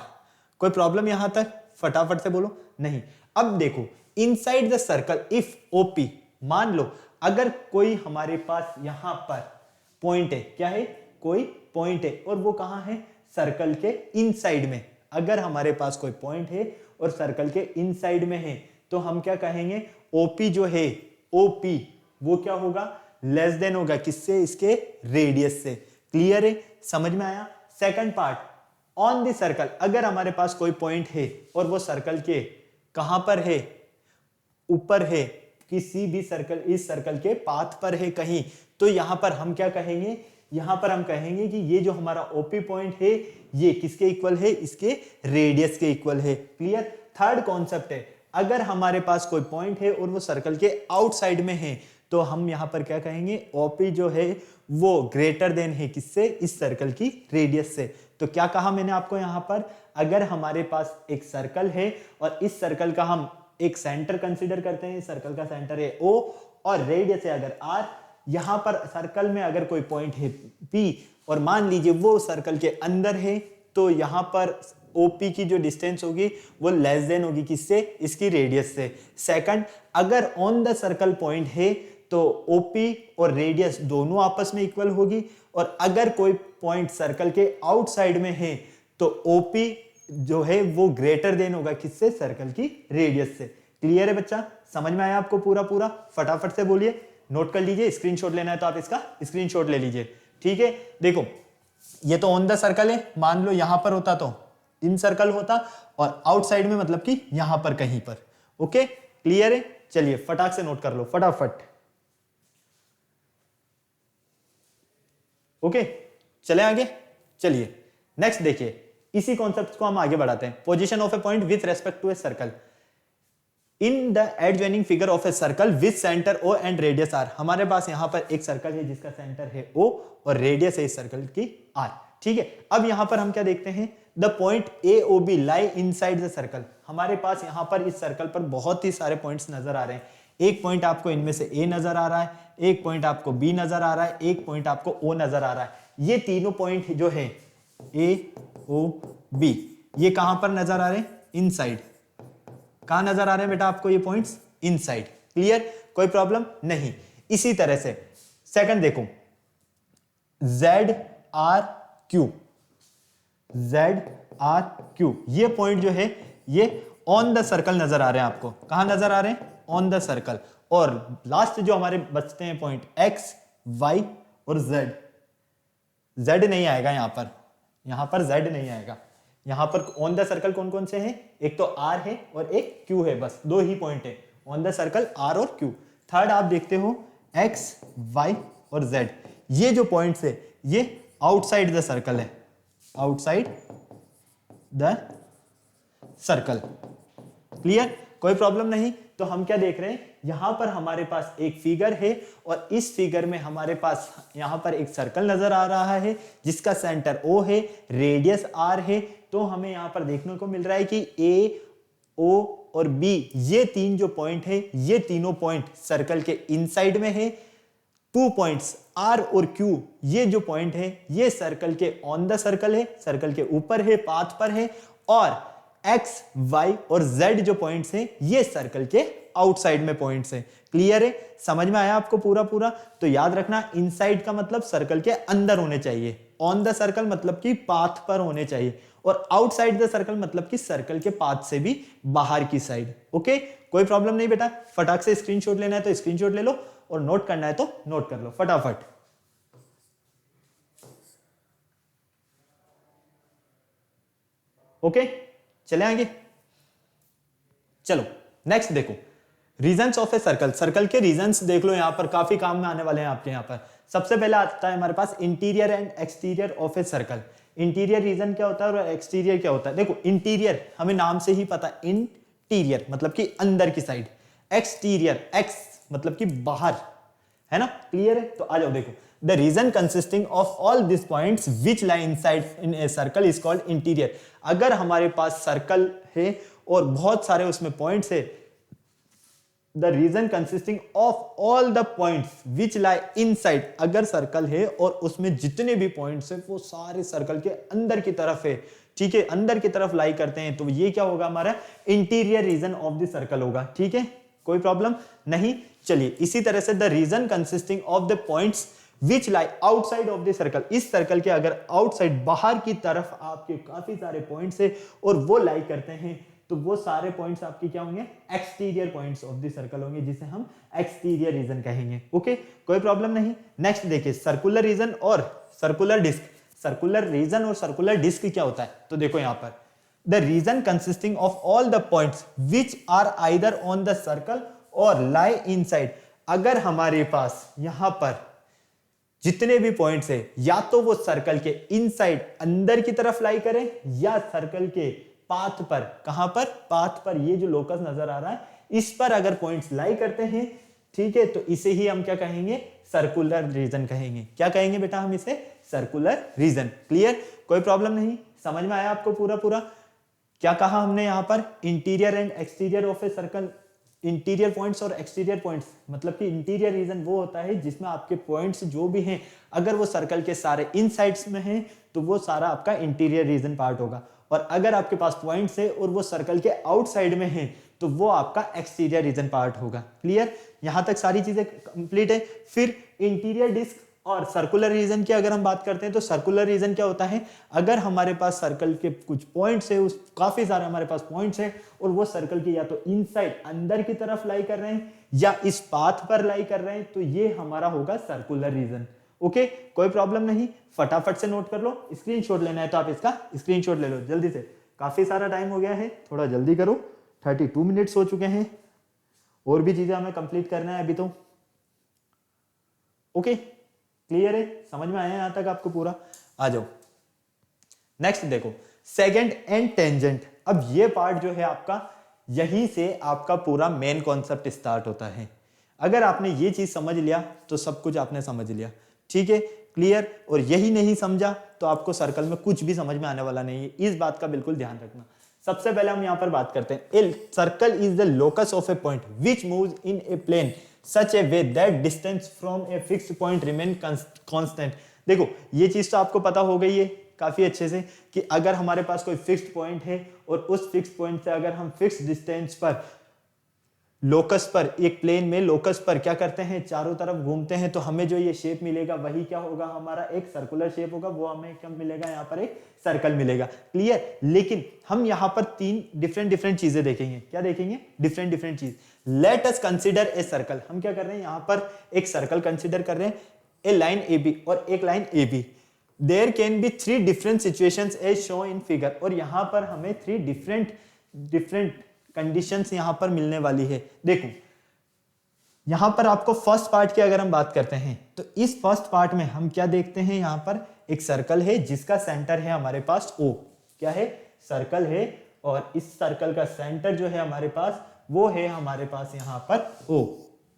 कोई प्रॉब्लम यहां तक, फटाफट से बोलो। नहीं, अब देखो inside the circle if OP, मान लो अगर कोई हमारे पास यहां पर पॉइंट है, क्या है, कोई पॉइंट है और वो कहां है, सर्कल के इनसाइड में। अगर हमारे पास कोई पॉइंट है और सर्कल के इनसाइड में है तो हम क्या कहेंगे, OP जो है, OP वो क्या होगा, लेस देन होगा किससे, इसके रेडियस से। क्लियर है, समझ में आया। Second part, on the circle, अगर हमारे पास कोई पॉइंट है और वो सर्कल के कहां पर है, ऊपर है, किसी भी सर्कल, इस सर्कल के पाथ पर है कहीं, तो यहां पर हम क्या कहेंगे, यहां पर हम कहेंगे कि ये जो हमारा ओपी पॉइंट है ये किसके इक्वल है, इसके रेडियस के इक्वल है। क्लियर। थर्ड कॉन्सेप्ट है, अगर हमारे पास कोई पॉइंट है और वो सर्कल के आउटसाइड में है तो हम यहां पर क्या कहेंगे, ओपी जो है वो ग्रेटर देन है किससे, इस सर्कल की रेडियस से। तो क्या कहा मैंने आपको यहां पर, अगर हमारे पास एक सर्कल है और इस सर्कल का हम एक सेंटर कंसीडर करते हैं, सर्कल का सेंटर है O और रेडियस है अगर R, यहां पर सर्कल में अगर कोई पॉइंट है P और मान लीजिए वो सर्कल के अंदर है, तो यहां पर OP की जो डिस्टेंस होगी वो लेस देन होगी किससे, इसकी रेडियस से। सेकंड, अगर ऑन द सर्कल पॉइंट है तो OP और रेडियस दोनों आपस में इक्वल होगी, और अगर कोई पॉइंट सर्कल के आउटसाइड में है तो OP जो है वो ग्रेटर देन होगा किससे, सर्कल की रेडियस से। क्लियर है बच्चा, समझ में आया आपको पूरा पूरा? फटाफट से बोलिए, नोट कर लीजिए, स्क्रीनशॉट लेना है तो आप इसका स्क्रीनशॉट ले लीजिए। ठीक है, देखो ये तो ऑन द सर्कल है, मान लो यहां पर होता तो इन सर्कल होता, और आउटसाइड में मतलब कि यहां पर कहीं पर। ओके, क्लियर है? चलिए फटाक से नोट कर लो फटाफट। ओके, चले आगे। चलिए नेक्स्ट देखिए, इसी कॉन्सेप्ट को हम आगे बढ़ाते हैं। Position of a point with respect to a circle in the adjoining figure of a circle with centre O and radius R। हमारे पास यहां पर एक सर्कल है जिसका सेंटर है O और रेडियस है इस सर्कल की R। ठीक है, अब यहां पर हम क्या देखते हैं, the point AOB lie inside the circle. हमारे पास यहां पर इस सर्कल पर बहुत ही सारे पॉइंट्स नजर आ रहे हैं। एक पॉइंट आपको इनमें से A नजर आ रहा है, एक पॉइंट आपको B नजर आ रहा है, एक पॉइंट आपको O नजर आ रहा है। ये तीनों पॉइंट जो है AOB ये कहां पर नजर आ रहे हैं, इनसाइड। कहां नजर आ रहे हैं बेटा आपको ये पॉइंट्स, इनसाइड। क्लियर, कोई प्रॉब्लम नहीं। इसी तरह से सेकंड देखो, ZRQ, ZRQ ये पॉइंट जो है ये ऑन द सर्कल नजर आ रहे हैं आपको। कहां नजर आ रहे हैं, ऑन द सर्कल। और लास्ट जो हमारे बचते हैं पॉइंट X, Y और Z, Z नहीं आएगा यहां पर, यहां पर Z नहीं आएगा। यहां पर ऑन द सर्कल कौन कौन से हैं, एक तो R है और एक Q है, बस दो ही पॉइंट है ऑन द सर्कल, R और Q। थर्ड आप देखते हो X, Y और Z, ये जो पॉइंट्स है ये आउटसाइड द सर्कल है, आउटसाइड द सर्कल। क्लियर, कोई प्रॉब्लम नहीं। तो हम क्या देख रहे हैं, यहां पर हमारे पास एक फिगर है और इस फिगर में हमारे पास यहां पर एक सर्कल नजर आ रहा है जिसका सेंटर O है, रेडियस R है। तो हमें यहां पर देखने को मिल रहा है कि A, O और B ये तीन जो पॉइंट है, ये तीनों पॉइंट सर्कल के इनसाइड में है। 2 पॉइंट्स R और Q ये जो पॉइंट है ये सर्कल के ऑन द सर्कल है, सर्कल के ऊपर है, पाथ पर है। और X, Y और Z जो पॉइंट्स हैं ये सर्कल के आउटसाइड में पॉइंट्स हैं। क्लियर है, समझ में आया आपको पूरा पूरा? तो याद रखना, इनसाइड का मतलब सर्कल के अंदर होने चाहिए, ऑन द सर्कल मतलब कि पाथ पर होने चाहिए, और आउटसाइड द सर्कल मतलब कि सर्कल के पाथ से भी बाहर की साइड। ओके, कोई प्रॉब्लम नहीं बेटा। फटाक से स्क्रीनशॉट लेना है तो स्क्रीनशॉट ले लो, और नोट करना है तो नोट कर लो फटाफट। ओके, चले आगे। चलो नेक्स्ट देखो, regions of a circle. Circle के रीजन्स देख लो, यहां पर काफी काम में आने वाले हैं आपके। यहां पर सबसे पहले आता है हमारे पास interior and exterior of a circle. Interior region क्या होता है और एक्सटीरियर क्या होता है? देखो, इंटीरियर हमें नाम से ही पता, इंटीरियर मतलब कि अंदर की साइड, एक्सटीरियर एक्स मतलब कि बाहर, है ना? क्लियर है? तो आ जाओ देखो, the region consisting of all this points which lie inside in a circle is called interior. अगर हमारे पास सर्कल है और बहुत सारे उसमें पॉइंट्स है, the region consisting of all the points which lie inside, अगर सर्कल है और उसमें जितने भी पॉइंट्स है वो सारे सर्कल के अंदर की तरफ है, ठीक है, अंदर की तरफ लाई करते हैं, तो ये क्या होगा, हमारा interior region of the circle होगा। ठीक है, कोई प्रॉब्लम नहीं। चलिए, इसी तरह से the region consisting of the points which lie outside of the circle, इस सर्कल के अगर आउटसाइड बाहर की तरफ आपके काफी सारे पॉइंट्स है और वो लाई करते हैं, तो वो सारे पॉइंट्स आपके क्या होंगे, exterior points of the circle होंगे, जिसे हम एक्सटीरियर रीजन कहेंगे। ओके, कोई प्रॉब्लम नहीं। नेक्स्ट देखिए, सर्कुलर रीजन और सर्कुलर डिस्क। सर्कुलर रीजन और सर्कुलर डिस्क क्या होता है, तो देखो यहां पर the region consisting of all the points which are either on the circle और लाई इनसाइड। अगर हमारे पास यहां पर जितने भी पॉइंट्स है या तो वो सर्कल के इनसाइड अंदर की तरफ लाई करें या सर्कल के पाथ पर, कहां पर, पाथ पर, ये जो लोकस नजर आ रहा है इस पर अगर पॉइंट्स लाई करते हैं, ठीक है, तो इसे ही हम क्या कहेंगे, सर्कुलर रीजन कहेंगे। क्या कहेंगे बेटा हम इसे, सर्कुलर रीजन। क्लियर, कोई प्रॉब्लम नहीं, समझ में आया आपको पूरा पूरा। क्या कहा हमने यहां पर, interior and exterior of a circle, interior points और एक्सटीरियर पॉइंट्स, मतलब कि इंटीरियर रीजन वो होता है जिसमें आपके पॉइंट्स जो भी हैं अगर वो सर्कल के सारे इन साइड्स में हैं तो वो सारा आपका इंटीरियर रीजन पार्ट होगा, और अगर आपके पास पॉइंट्स है और वो सर्कल के आउटसाइड में है तो वो आपका एक्सटीरियर रीजन पार्ट होगा। क्लियर, यहां तक सारी चीजें कंप्लीट है। फिर इंटीरियर डिस्क और सर्कुलर रीजन की अगर हम बात करते हैं तो सर्कुलर रीजन क्या होता है, अगर हमारे पास सर्कल के कुछ पॉइंट्स है, उस काफी सारे हमारे पास पॉइंट्स है और वो सर्कल के या तो इनसाइड अंदर की तरफ लाई कर रहे हैं या इस पाथ पर लाई कर रहे हैं, तो ये हमारा होगा सर्कुलर रीजन। ओके, कोई प्रॉब्लम नहीं, फटाफट से नोट कर लो। स्क्रीनशॉट लेना है तो आप इसका स्क्रीनशॉट ले लो जल्दी से, काफी सारा टाइम हो गया है, थोड़ा जल्दी करो, 32 मिनट्स हो चुके हैं, और भी चीजें हमें कंप्लीट करना है अभी तो। ओके, क्लियर है, समझ में आया यहां तक आपको पूरा, आ जाओ नेक्स्ट देखो, सेकंड एंड टेंजेंट। अब ये पार्ट जो है आपका, यहीं से आपका पूरा मेन कॉन्सेप्ट स्टार्ट होता है। अगर आपने ये चीज समझ लिया तो सब कुछ आपने समझ लिया, ठीक है, क्लियर। और यही नहीं समझा तो आपको सर्कल में कुछ भी समझ में आने वाला नहीं है, इस बात का बिल्कुल ध्यान रखना। सबसे पहले हम यहां पर बात करते हैं, a circle is the locus of a point which moves in a plane such a way that distance from a fixed point remain constant. देखो ये चीज तो आपको पता हो गई है काफी अच्छे से कि अगर हमारे पास कोई फिक्स्ड पॉइंट है और उस फिक्स्ड पॉइंट से अगर हम फिक्स्ड डिस्टेंस पर लोकस पर, एक प्लेन में लोकस पर क्या करते हैं, चारों तरफ घूमते हैं, तो हमें जो ये शेप मिलेगा वही क्या होगा, हमारा एक सर्कुलर शेप होगा, वो हमें क्या मिलेगा, यहाँ पर एक सर्कल मिलेगा। क्लियर, लेकिन हम यहाँ पर तीन डिफरेंट चीजें देखेंगे। क्या देखेंगे, डिफरेंट चीज। Let us consider a circle, हम क्या कर रहे हैं, यहाँ पर एक सर्कल कंसिडर कर रहे हैं, ए लाइन ए बी और एक line A B. There can be 3 different situations as show in figure, और यहाँ पर हमें 3 डिफरेंट कंडीशंस यहां पर मिलने वाली है। देखो यहां पर आपको फर्स्ट पार्ट की अगर हम बात करते हैं तो इस फर्स्ट पार्ट में हम क्या देखते हैं, यहां पर एक सर्कल है जिसका सेंटर है हमारे पास O। क्या है, सर्कल है, और इस सर्कल का सेंटर जो है हमारे पास वो है हमारे पास यहां पर O।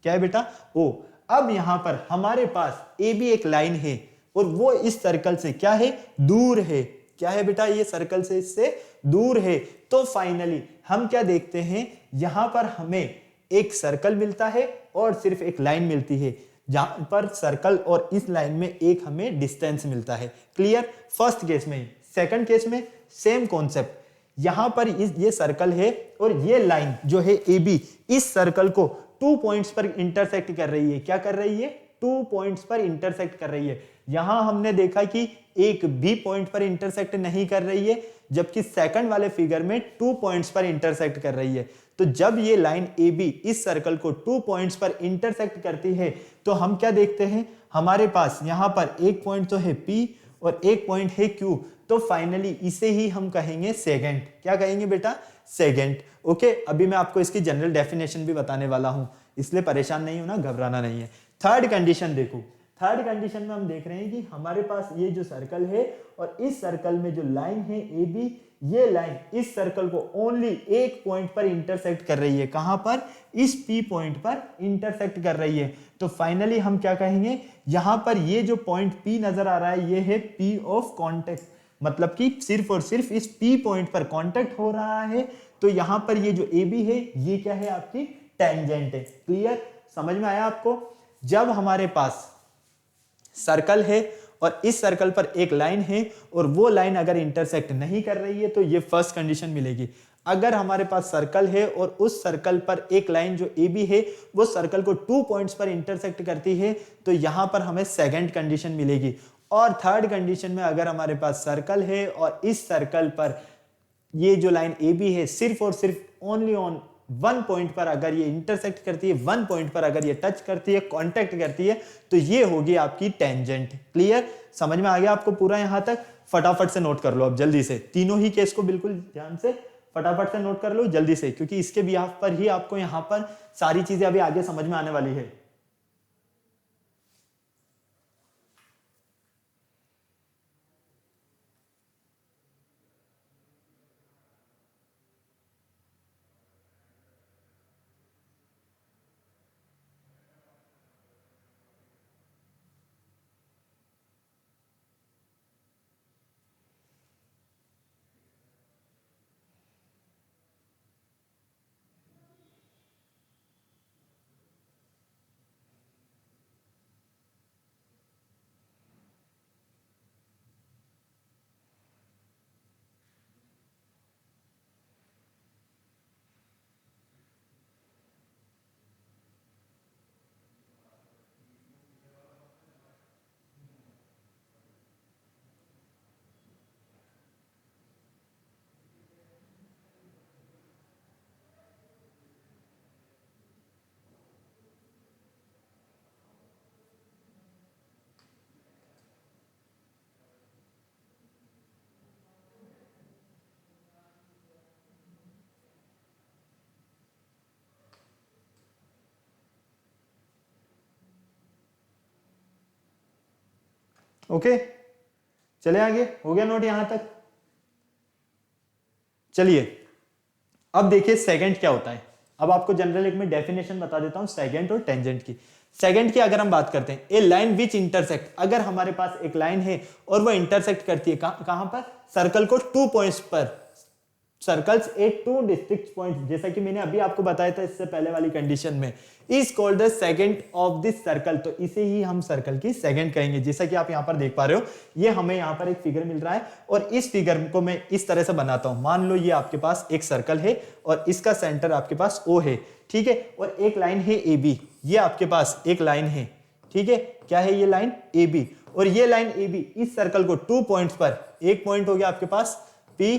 क्या है बेटा, O। अब यहां पर हमारे पास AB एक लाइन है और वो इस सर्कल से क्या है, दूर है। क्या है बेटा, ये सर्कल से इससे दूर है। तो फाइनली हम क्या देखते हैं, यहां पर हमें एक सर्कल मिलता है और सिर्फ एक लाइन मिलती है, जहां पर सर्कल और इस लाइन में एक हमें डिस्टेंस मिलता है। क्लियर, फर्स्ट केस में। सेकंड केस में सेम कॉन्सेप्ट, यहां पर ये सर्कल है और ये लाइन जो है AB इस सर्कल को 2 पॉइंट्स पर इंटरसेक्ट कर रही है। क्या कर रही है, 2 पॉइंट्स पर इंटरसेक्ट कर रही है। यहां हमने देखा कि एक भी पॉइंट पर इंटरसेक्ट नहीं कर रही है, जबकि सेकंड वाले फिगर में 2 पॉइंट्स पर इंटरसेक्ट कर रही है। तो जब ये लाइन AB इस सर्कल को 2 पॉइंट्स पर इंटरसेक्ट करती है तो हम क्या देखते हैं, हमारे पास यहां पर एक पॉइंट तो है P और एक पॉइंट है Q। तो फाइनली इसे ही हम कहेंगे सेगेंट। क्या कहेंगे बेटा, सेगेंट। ओके, अभी मैं आपको इसकी जनरल डेफिनेशन भी बताने वाला हूं, इसलिए परेशान नहीं होना, घबराना नहीं है। थर्ड कंडीशन देखो, थर्ड कंडीशन में हम देख रहे हैं कि हमारे पास ये जो सर्कल है और इस सर्कल में जो लाइन है AB, ये लाइन इस सर्कल को ओनली एक पॉइंट पर इंटरसेक्ट कर रही है। कहां पर, इस P पॉइंट पर इंटरसेक्ट कर रही है। तो फाइनली हम क्या कहेंगे, यहां पर ये जो पॉइंट P नजर आ रहा है ये है P ऑफ कॉन्टेक्ट, मतलब कि सिर्फ और सिर्फ इस P पॉइंट पर कॉन्टेक्ट हो रहा है। तो यहां पर ये जो AB है ये क्या है, आपकी टेंजेंट है। क्लियर, समझ में आया आपको। जब हमारे पास सर्कल है और इस सर्कल पर एक लाइन है और वो लाइन अगर इंटरसेक्ट नहीं कर रही है तो ये फर्स्ट कंडीशन मिलेगी। अगर हमारे पास सर्कल है और उस सर्कल पर एक लाइन जो AB है वो सर्कल को 2 पॉइंट्स पर इंटरसेक्ट करती है तो यहां पर हमें सेकंड कंडीशन मिलेगी। और थर्ड कंडीशन में अगर हमारे पास सर्कल है और इस सर्कल पर ये जो लाइन AB है सिर्फ और सिर्फ ओनली ऑन वन पॉइंट पर अगर ये इंटरसेक्ट करती है, वन पॉइंट पर अगर ये टच करती है, कांटेक्ट करती है, तो ये होगी आपकी टेंजेंट। क्लियर, समझ में आ गया आपको पूरा यहां तक? फटाफट से नोट कर लो अब जल्दी से, तीनों ही केस को बिल्कुल ध्यान से फटाफट से नोट कर लो जल्दी से, क्योंकि इसके बिहाफ पर ही आपको यहां पर सारी चीजें अभी आगे समझ में आने वाली है। ओके, चले आगे, हो गया नोट यहां तक? चलिए अब देखिए सेकंड क्या होता है। अब आपको जनरल एक में डेफिनेशन बता देता हूं सेकंड और टेंजेंट की। सेकंड की अगर हम बात करते हैं, ए लाइन विच इंटरसेक्ट, अगर हमारे पास एक लाइन है और वो इंटरसेक्ट करती है कहां पर? सर्कल को 2 पॉइंट्स पर, सर्कल्स एट 2 डिस्ट्रिक्ट पॉइंट, जैसा कि मैंने अभी आपको बताया था इससे पहले वाली कंडीशन में, is called the second of this circle, तो इसे ही हम सर्कल की सेकंड कहेंगे। जैसा कि आप यहां पर देख पा रहे हो, ये हमें यहां पर एक फिगर मिल रहा है और इस फिगर को मैं इस तरह से बनाता हूं। मान लो ये आपके पास एक सर्कल है और इसका सेंटर आपके पास O है, ठीक है, और एक लाइन है AB, ये आपके पास एक लाइन है, ठीक है, क्या है ये लाइन? AB, और ये लाइन AB इस सर्कल को 2 पॉइंट्स पर, एक पॉइंट हो गया आपके पास P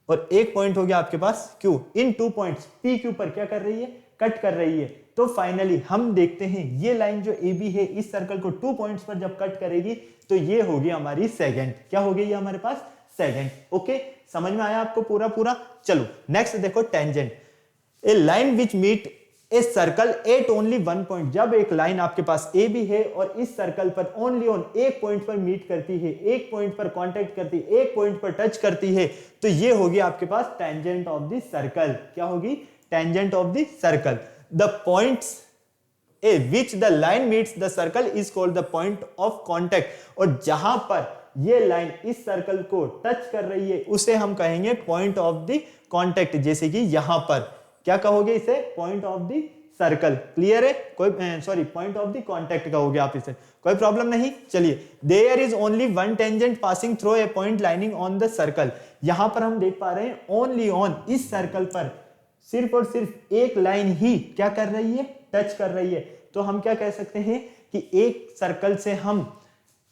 और एक पॉइंट हो गया आपके पास Q, इन 2 पॉइंट्स P Q पर क्या कर रही है? कट कर रही है। तो फाइनली हम देखते हैं ये लाइन जो AB है इस सर्कल को 2 पॉइंट्स पर जब कट करेगी तो ये होगी हमारी सेकंड। क्या हो गई ये हमारे पास? सेकंड। ओके, समझ में आया आपको पूरा पूरा? चलो नेक्स्ट देखो tangent, a line which meet a circle at only one point, जब एक लाइन आपके पास ए भी है और इस सर्कल पर ओनली ऑन एक पॉइंट पर मीट करती है, एक पॉइंट पर कांटेक्ट करती है, एक पॉइंट पर टच करती है, तो ये होगी आपके पास टेंजेंट ऑफ द सर्कल। क्या होगी? Tangent of the circle. The points A which the line meets the circle is called the point of contact, और जहां पर ये लाइन इस सर्कल को टच कर रही है उसे हम कहेंगे पॉइंट ऑफ द कॉन्टेक्ट। जैसे कि यहां पर क्या कहोगे इसे? Point of the circle. Clear है? कोई sorry, point of the contact कहोगे आप इसे, कोई प्रॉब्लम नहीं। चलिए, there is only one tangent passing through a point lining on the circle, यहां पर हम देख पा रहे हैं ओनली ऑन, इस सर्कल पर सिर्फ और सिर्फ एक लाइन ही क्या कर रही है? टच कर रही है। तो हम क्या कह सकते हैं कि एक सर्कल से हम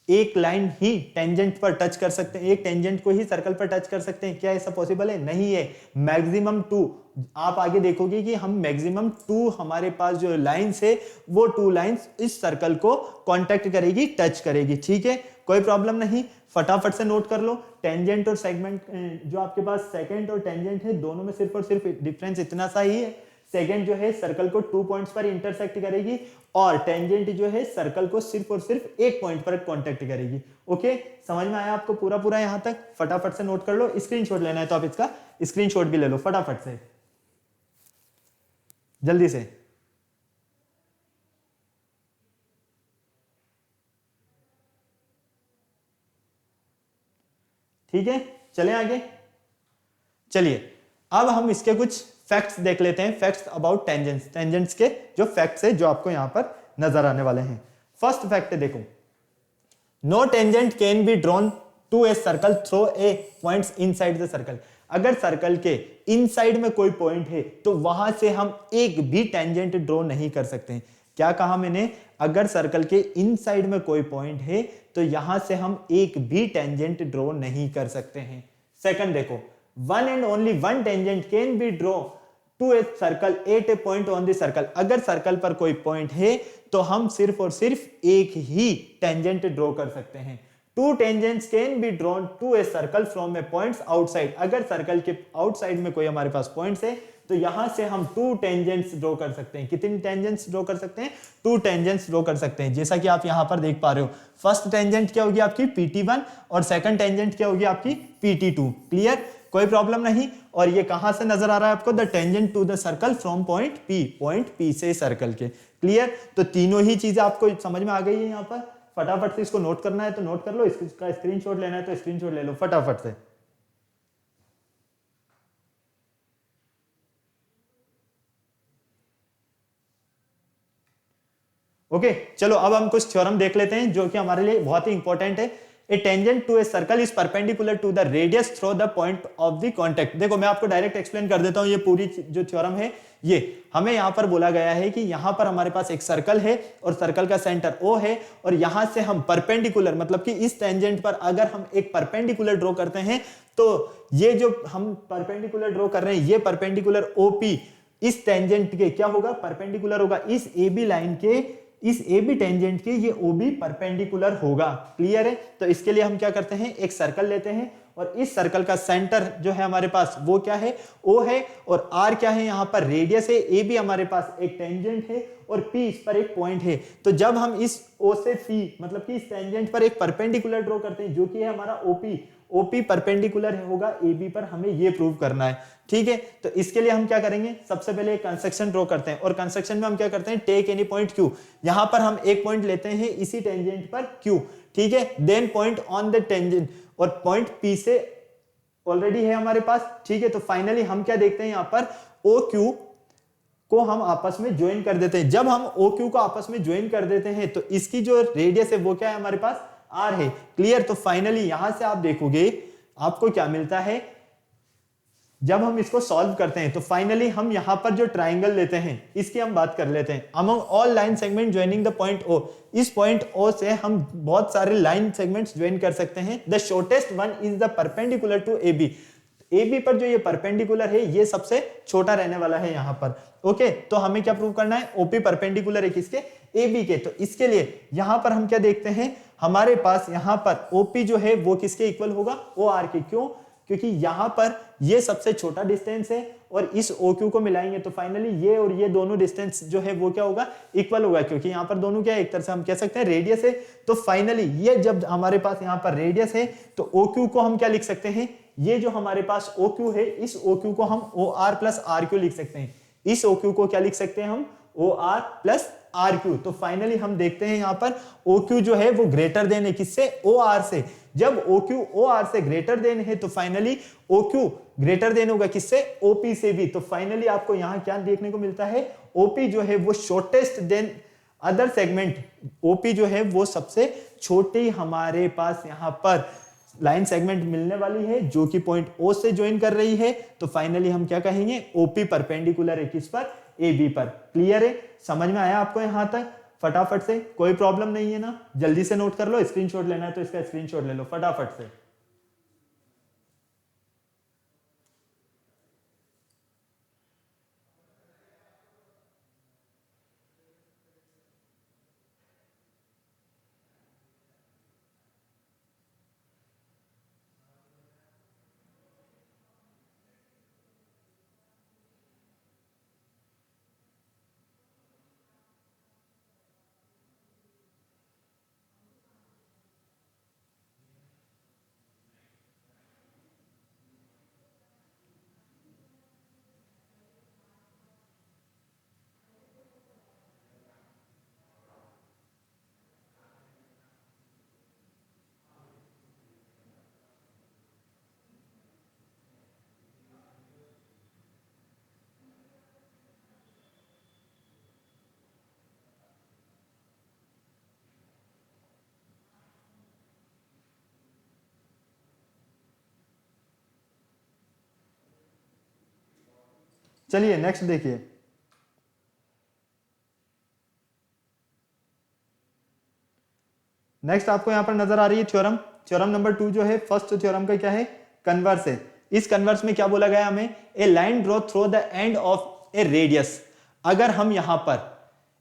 एक लाइन ही टेंजेंट पर टच कर सकते हैं, एक टेंजेंट को ही सर्कल पर टच कर सकते हैं। क्या ऐसा पॉसिबल है? नहीं है। मैक्सिमम 2, आप आगे देखोगे कि हम मैक्सिमम 2 हमारे पास जो लाइंस है वो 2 लाइंस इस सर्कल को कांटेक्ट करेगी, टच करेगी। ठीक है, कोई प्रॉब्लम नहीं, फटाफट से नोट कर लो। टेंजेंट और सेगमेंट जो आपके पास सेकंड और टेंजेंट है दोनों में सिर्फ और सिर्फ डिफरेंस इतना सा ही है। सेकंड जो है सर्कल को 2 पॉइंट्स पर इंटरसेक्ट करेगी और टेंजेंट जो है सर्कल को सिर्फ और सिर्फ एक पॉइंट पर कांटेक्ट करेगी। ओके, समझ में आया आपको पूरा पूरा यहां तक? फटाफट से नोट कर लो। स्क्रीनशॉट लेना है तो आप इसका स्क्रीनशॉट भी ले लो फटाफट से, जल्दी से। ठीक है, चले आगे। चलिए अब हम इसके कुछ फैक्ट्स देख लेते हैं, फैक्ट्स अबाउट टेंजेंट्स, टेंजेंट्स के जो फैक्ट्स है जो आपको यहां पर नजर आने वाले हैं। फर्स्ट फैक्ट देखो, no tangent can be drawn to a circle through a points inside the circle. अगर सर्कल के इनसाइड में कोई पॉइंट है तो वहां से हम एक भी टेंजेंट ड्रॉ नहीं कर सकते हैं। क्या कहा मैंने? अगर सर्कल के इनसाइड में कोई पॉइंट है तो यहां से हम एक भी टेंजेंट ड्रॉ नहीं कर सकते हैं। सेकंड देखो, one and only one tangent can B draw two a circle eight A point on the circle, अगर सर्कल पर कोई पॉइंट है तो हम सिर्फ और सिर्फ एक ही टेंजेंट ड्रॉ कर सकते हैं। Two tangents can be drawn to a circle from a points outside, अगर सर्कल के आउटसाइड में कोई हमारे पास पॉइंट्स है तो यहां से हम टू टेंजेंट्स ड्रॉ कर सकते हैं। कितनी टेंजेंट्स ड्रॉ कर सकते हैं? टू टेंजेंट्स ड्रॉ कर सकते हैं। जैसा कि आप यहां पर देख पा रहे हो, फर्स्ट टेंजेंट क्या होगी आपकी PT1 और सेकंड टेंजेंट क्या होगी आपकी PT2। क्लियर, कोई प्रॉब्लम नहीं। और ये कहां से नजर आ रहा है आपको? The tangent to the circle from point P से सर्कल के। क्लियर, तो तीनों ही चीजें आपको समझ में आ गई है। यहां पर फटाफट से इसको नोट करना है तो नोट कर लो, इसका स्क्रीनशॉट लेना है तो स्क्रीनशॉट ले लो फटाफट से। ओके चलो अब हम कुछ थ्योरम देख लेते हैं जो कि हमारे लिए बहुत ही इंपॉर्टेंट है। A tangent to a circle is perpendicular to the radius through the point of the contact. देखो मैं आपको डायरेक्ट एक्सप्लेन कर देता हूं, ये पूरी जो थ्योरम है ये हमें यहां पर बोला गया है कि यहां पर हमारे पास एक सर्कल है और सर्कल का सेंटर O है, और यहां से हम परपेंडिकुलर मतलब कि इस टेंजेंट पर अगर हम एक परपेंडिकुलर ड्रॉ करते हैं तो ये जो हम परपेंडिकुलर ड्रॉ कर रहे हैं ये परपेंडिकुलर OP इस टेंजेंट के क्या होगा? परपेंडिकुलर होगा। इस AB लाइन के, इस AB टेंजेंट के ये OB परपेंडिकुलर होगा। क्लियर है? तो इसके लिए हम क्या करते हैं, एक सर्कल लेते हैं और इस सर्कल का सेंटर जो है हमारे पास वो क्या है? O है, और R क्या है? यहां पर रेडियस है। AB हमारे पास एक टेंजेंट है और P इस पर एक पॉइंट है। तो जब हम इस O से P मतलब कि इस टेंजेंट पर एक परपेंडिकुलर ड्रॉ करते हैं जो कि है हमारा OP परपेंडिकुलर होगा AB पर, हमें ये प्रूव करना है। ठीक है, तो इसके लिए हम क्या करेंगे? सबसे पहले एक कंस्ट्रक्शन ड्रॉ करते हैं, और कंस्ट्रक्शन में हम क्या करते हैं? Take any point Q। यहां पर हम एक पॉइंट लेते हैं इसी टेंजेंट पर Q। ठीक है, then point on the tangent, और पॉइंट P से ऑलरेडी है हमारे पास। ठीक है, तो फाइनली हम क्या देखते हैं? यहां पर OQ को हम आपस में ज्वाइन कर देते हैं। जब हम OQ को आपस में ज्वाइन कर देते हैं तो इसकी जो रेडियस है वो क्या है हमारे पास? R है। क्लियर, तो फाइनली यहां से आप देखोगे आपको क्या मिलता है जब हम इसको सॉल्व करते हैं। तो फाइनली हम यहां पर जो ट्राइंगल लेते हैं इसकी हम बात कर लेते हैं। Among all line segment joining the point O, इस पॉइंट O से हम बहुत सारे लाइन सेगमेंट्स ज्वाइन कर सकते हैं। The shortest one is the perpendicular to AB। AB पर जो ये परपेंडिकुलर है ये सबसे छोटा रहने वाला है यहां पर। ओके, तो हमें क्या प्रूव करना है? OP परपेंडिकुलर है किसके? AB के। तो इसके लिए यहां पर हम क्या देखते हैं? हमारे पास यहां पर OP जो है वो किसके इक्वल होगा? OR के। क्यों? क्योंकि यहां पर ये सबसे छोटा डिस्टेंस है और इस OQ को मिलाएंगे तो फाइनली ये और ये दोनों डिस्टेंस जो है वो क्या होगा? इक्वल होगा, क्योंकि यहां पर दोनों क्या है? एक तरह से हम कह सकते हैं रेडियस है। तो फाइनली ये जब हमारे पास यहां पर रेडियस है तो OQ को हम क्या लिख सकते हैं? ये जो हमारे पास OQ है इस OQ को हम OR प्लस RQ लिख सकते हैं। इस OQ को क्या लिख सकते हैं हम? OR plus RQ। तो फाइनली हम देखते हैं यहां पर OQ जो है वो ग्रेटर देन है किससे? OR से। जब OQ OR से ग्रेटर देन है तो फाइनली OQ ग्रेटर देन होगा किससे? OP से भी। तो फाइनली आपको यहां क्या देखने को मिलता है? OP जो है वो shortest than other segment. OP जो है वो सबसे छोटी हमारे पास यहां पर लाइन सेगमेंट मिलने वाली है जो कि पॉइंट O से ज्वाइन कर रही है। तो फाइनली हम क्या कहेंगे? OP परपेंडिकुलर है किस पर? AB पर। क्लियर है? समझ में आया आपको यहां तक? फटाफट से, कोई प्रॉब्लम नहीं है ना? जल्दी से नोट कर लो, स्क्रीनशॉट लेना है तो इसका स्क्रीनशॉट ले लो फटाफट से। चलिए नेक्स्ट देखिए। नेक्स्ट आपको यहां पर नजर आ रही है थ्योरम। थ्योरम नंबर 2 जो है फर्स्ट थ्योरम का क्या है? कन्वर्स है। इस कन्वर्स में क्या बोला गया हमें, a line draw through the end of a radius. अगर हम यहां पर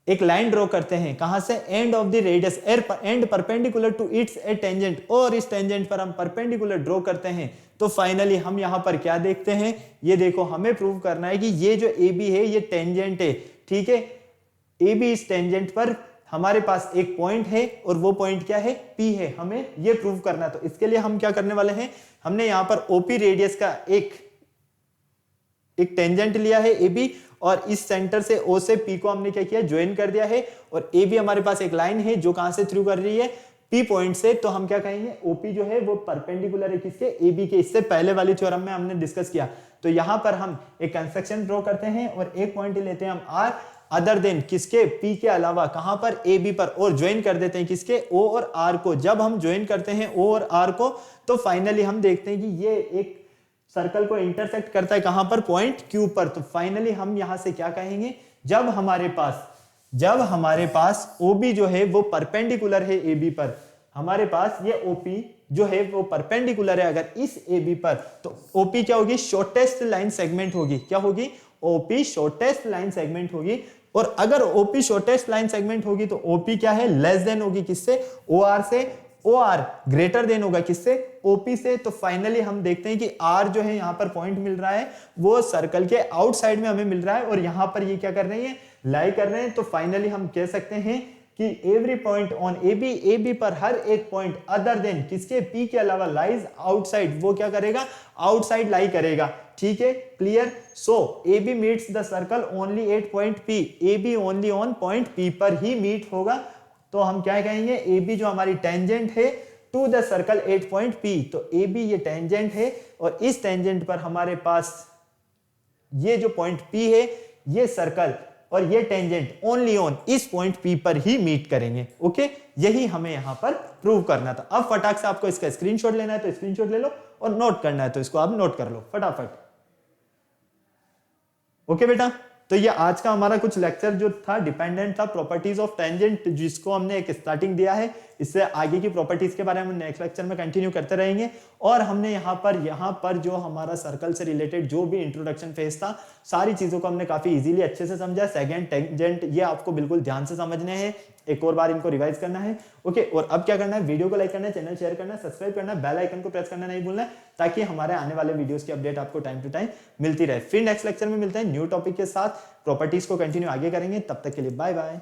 एक लाइन ड्रॉ करते हैं, कहां से, end of the radius, and perpendicular to it's a tangent, और इस टेंजेंट पर हम परपेंडिकुलर ड्रॉ करते हैं, तो फाइनली हम यहां पर क्या देखते हैं, ये देखो हमें प्रूव करना है कि ये जो ए बी है ये टेंजेंट है, ठीक है। ए बी इस टेंजेंट पर हमारे पास एक पॉइंट है और वो पॉइंट क्या है, पी है, हमें ये प्रूव करना है। तो इसके लिए हम क्या करने वाले हैं, हमने यहां पर ओपी रेडियस का एक टेंजेंट लिया है ए बी, और इस सेंटर से ओ से पी को हमने क्या किया, ज्वाइन कर दिया है, और ए बी हमारे पास एक लाइन है जो कहां से थ्रू कर रही है, पी पॉइंट से। तो हम क्या कहेंगे, ओपी जो है वो परपेंडिकुलर है किसके, ए बी के। इससे पहले वाली थ्योरम में हमने डिस्कस किया। तो यहां पर हम एक कंस्ट्रक्शन ड्रॉ करते हैं और एक पॉइंट लेते हैं हम आर, अदर देन किसके, पी के अलावा, कहां पर, ए बी पर, और ज्वाइन कर देते हैं किसके, ओ और आर को। जब हम ज्वाइन करते हैं ओ और आर को, तो फाइनली हम देखते हैं कि ये एक सर्कल को इंटरसेक्ट करता है, कहां पर, पॉइंट क्यू पर। तो फाइनली हम यहां से क्या कहेंगे, जब हमारे पास OB जो है वो परपेंडिकुलर है AB पर, हमारे पास ये OP जो है वो परपेंडिकुलर है अगर इस AB पर, तो OP क्या होगी, शॉर्टेस्ट लाइन सेगमेंट होगी। क्या होगी, OP शॉर्टेस्ट लाइन सेगमेंट होगी। और अगर OP शॉर्टेस्ट लाइन सेगमेंट होगी तो OP क्या है, लेस देन होगी किससे, OR से, OR ग्रेटर देन होगा किससे, OP से। तो फाइनली हम देखते हैं कि R जो है यहाँ पर पॉइंट मिल रहा है वो सर्कल के आउटसाइड में हमें मिल रहा है, और यहाँ पर ये क्या कर रही है, लाई कर रहे हैं। तो फाइनली हम कह सकते हैं कि एवरी पॉइंट ऑन AB पर हर एक पॉइंट अदर देन किसके, P के अलावा, लाइज आउटसाइड, वो क्या करेगा, आउटसाइड लाई करेगा। ठीक है, clear. So AB meets the circle only at point P, AB only on point P पर ही मीट होगा। तो हम क्या कहेंगे, AB जो हमारी टेंजेंट है to the circle at point P, तो AB ये टेंजेंट है, और इस टेंजेंट पर हमारे पास ये जो पॉइंट P है, ये सर्कल और ये टेंजेंट ओनली ऑन इस पॉइंट P पर ही मीट करेंगे। ओके, यही हमें यहां पर प्रूव करना था। अब फटाक से आपको इसका स्क्रीनशॉट लेना है तो स्क्रीनशॉट ले लो, और नोट करना है तो इसको आप नोट कर लो फटाफट। ओके बेटा, तो ये आज का हमारा कुछ लेक्चर जो था डिपेंडेंट था, प्रॉपर्टीज ऑफ टेंजेंट, जिसको हमने एक स्टार्टिंग दिया है। इससे आगे की प्रॉपर्टीज के बारे में नेक्स्ट लेक्चर में कंटिन्यू करते रहेंगे। और हमने यहाँ पर जो हमारा सर्कल से रिलेटेड जो भी इंट्रोडक्शन फेज था, सारी चीजों को हमने काफी इजीली अच्छे से समझा। सेकंड टेंजेंट ये आपको बिल्कुल ध्यान से समझने हैं, एक और बार इनको रिवाइज करना है। ओके, और अब क्या करना है, वीडियो को लाइक करना है, चैनल शेयर करना है, सब्सक्राइब करना है, बेल आइकन को प्रेस करना नहीं भूलना है, ताकि हमारे आने वाले वीडियोस की अपडेट आपको टाइम टू टाइम मिलती रहे। फिर नेक्स्ट लेक्चर में मिलते हैं न्यू टॉपिक के साथ, प्रॉपर्टीज को कंटिन्यू आगे करेंगे। तब तक के लिए बाय बाय।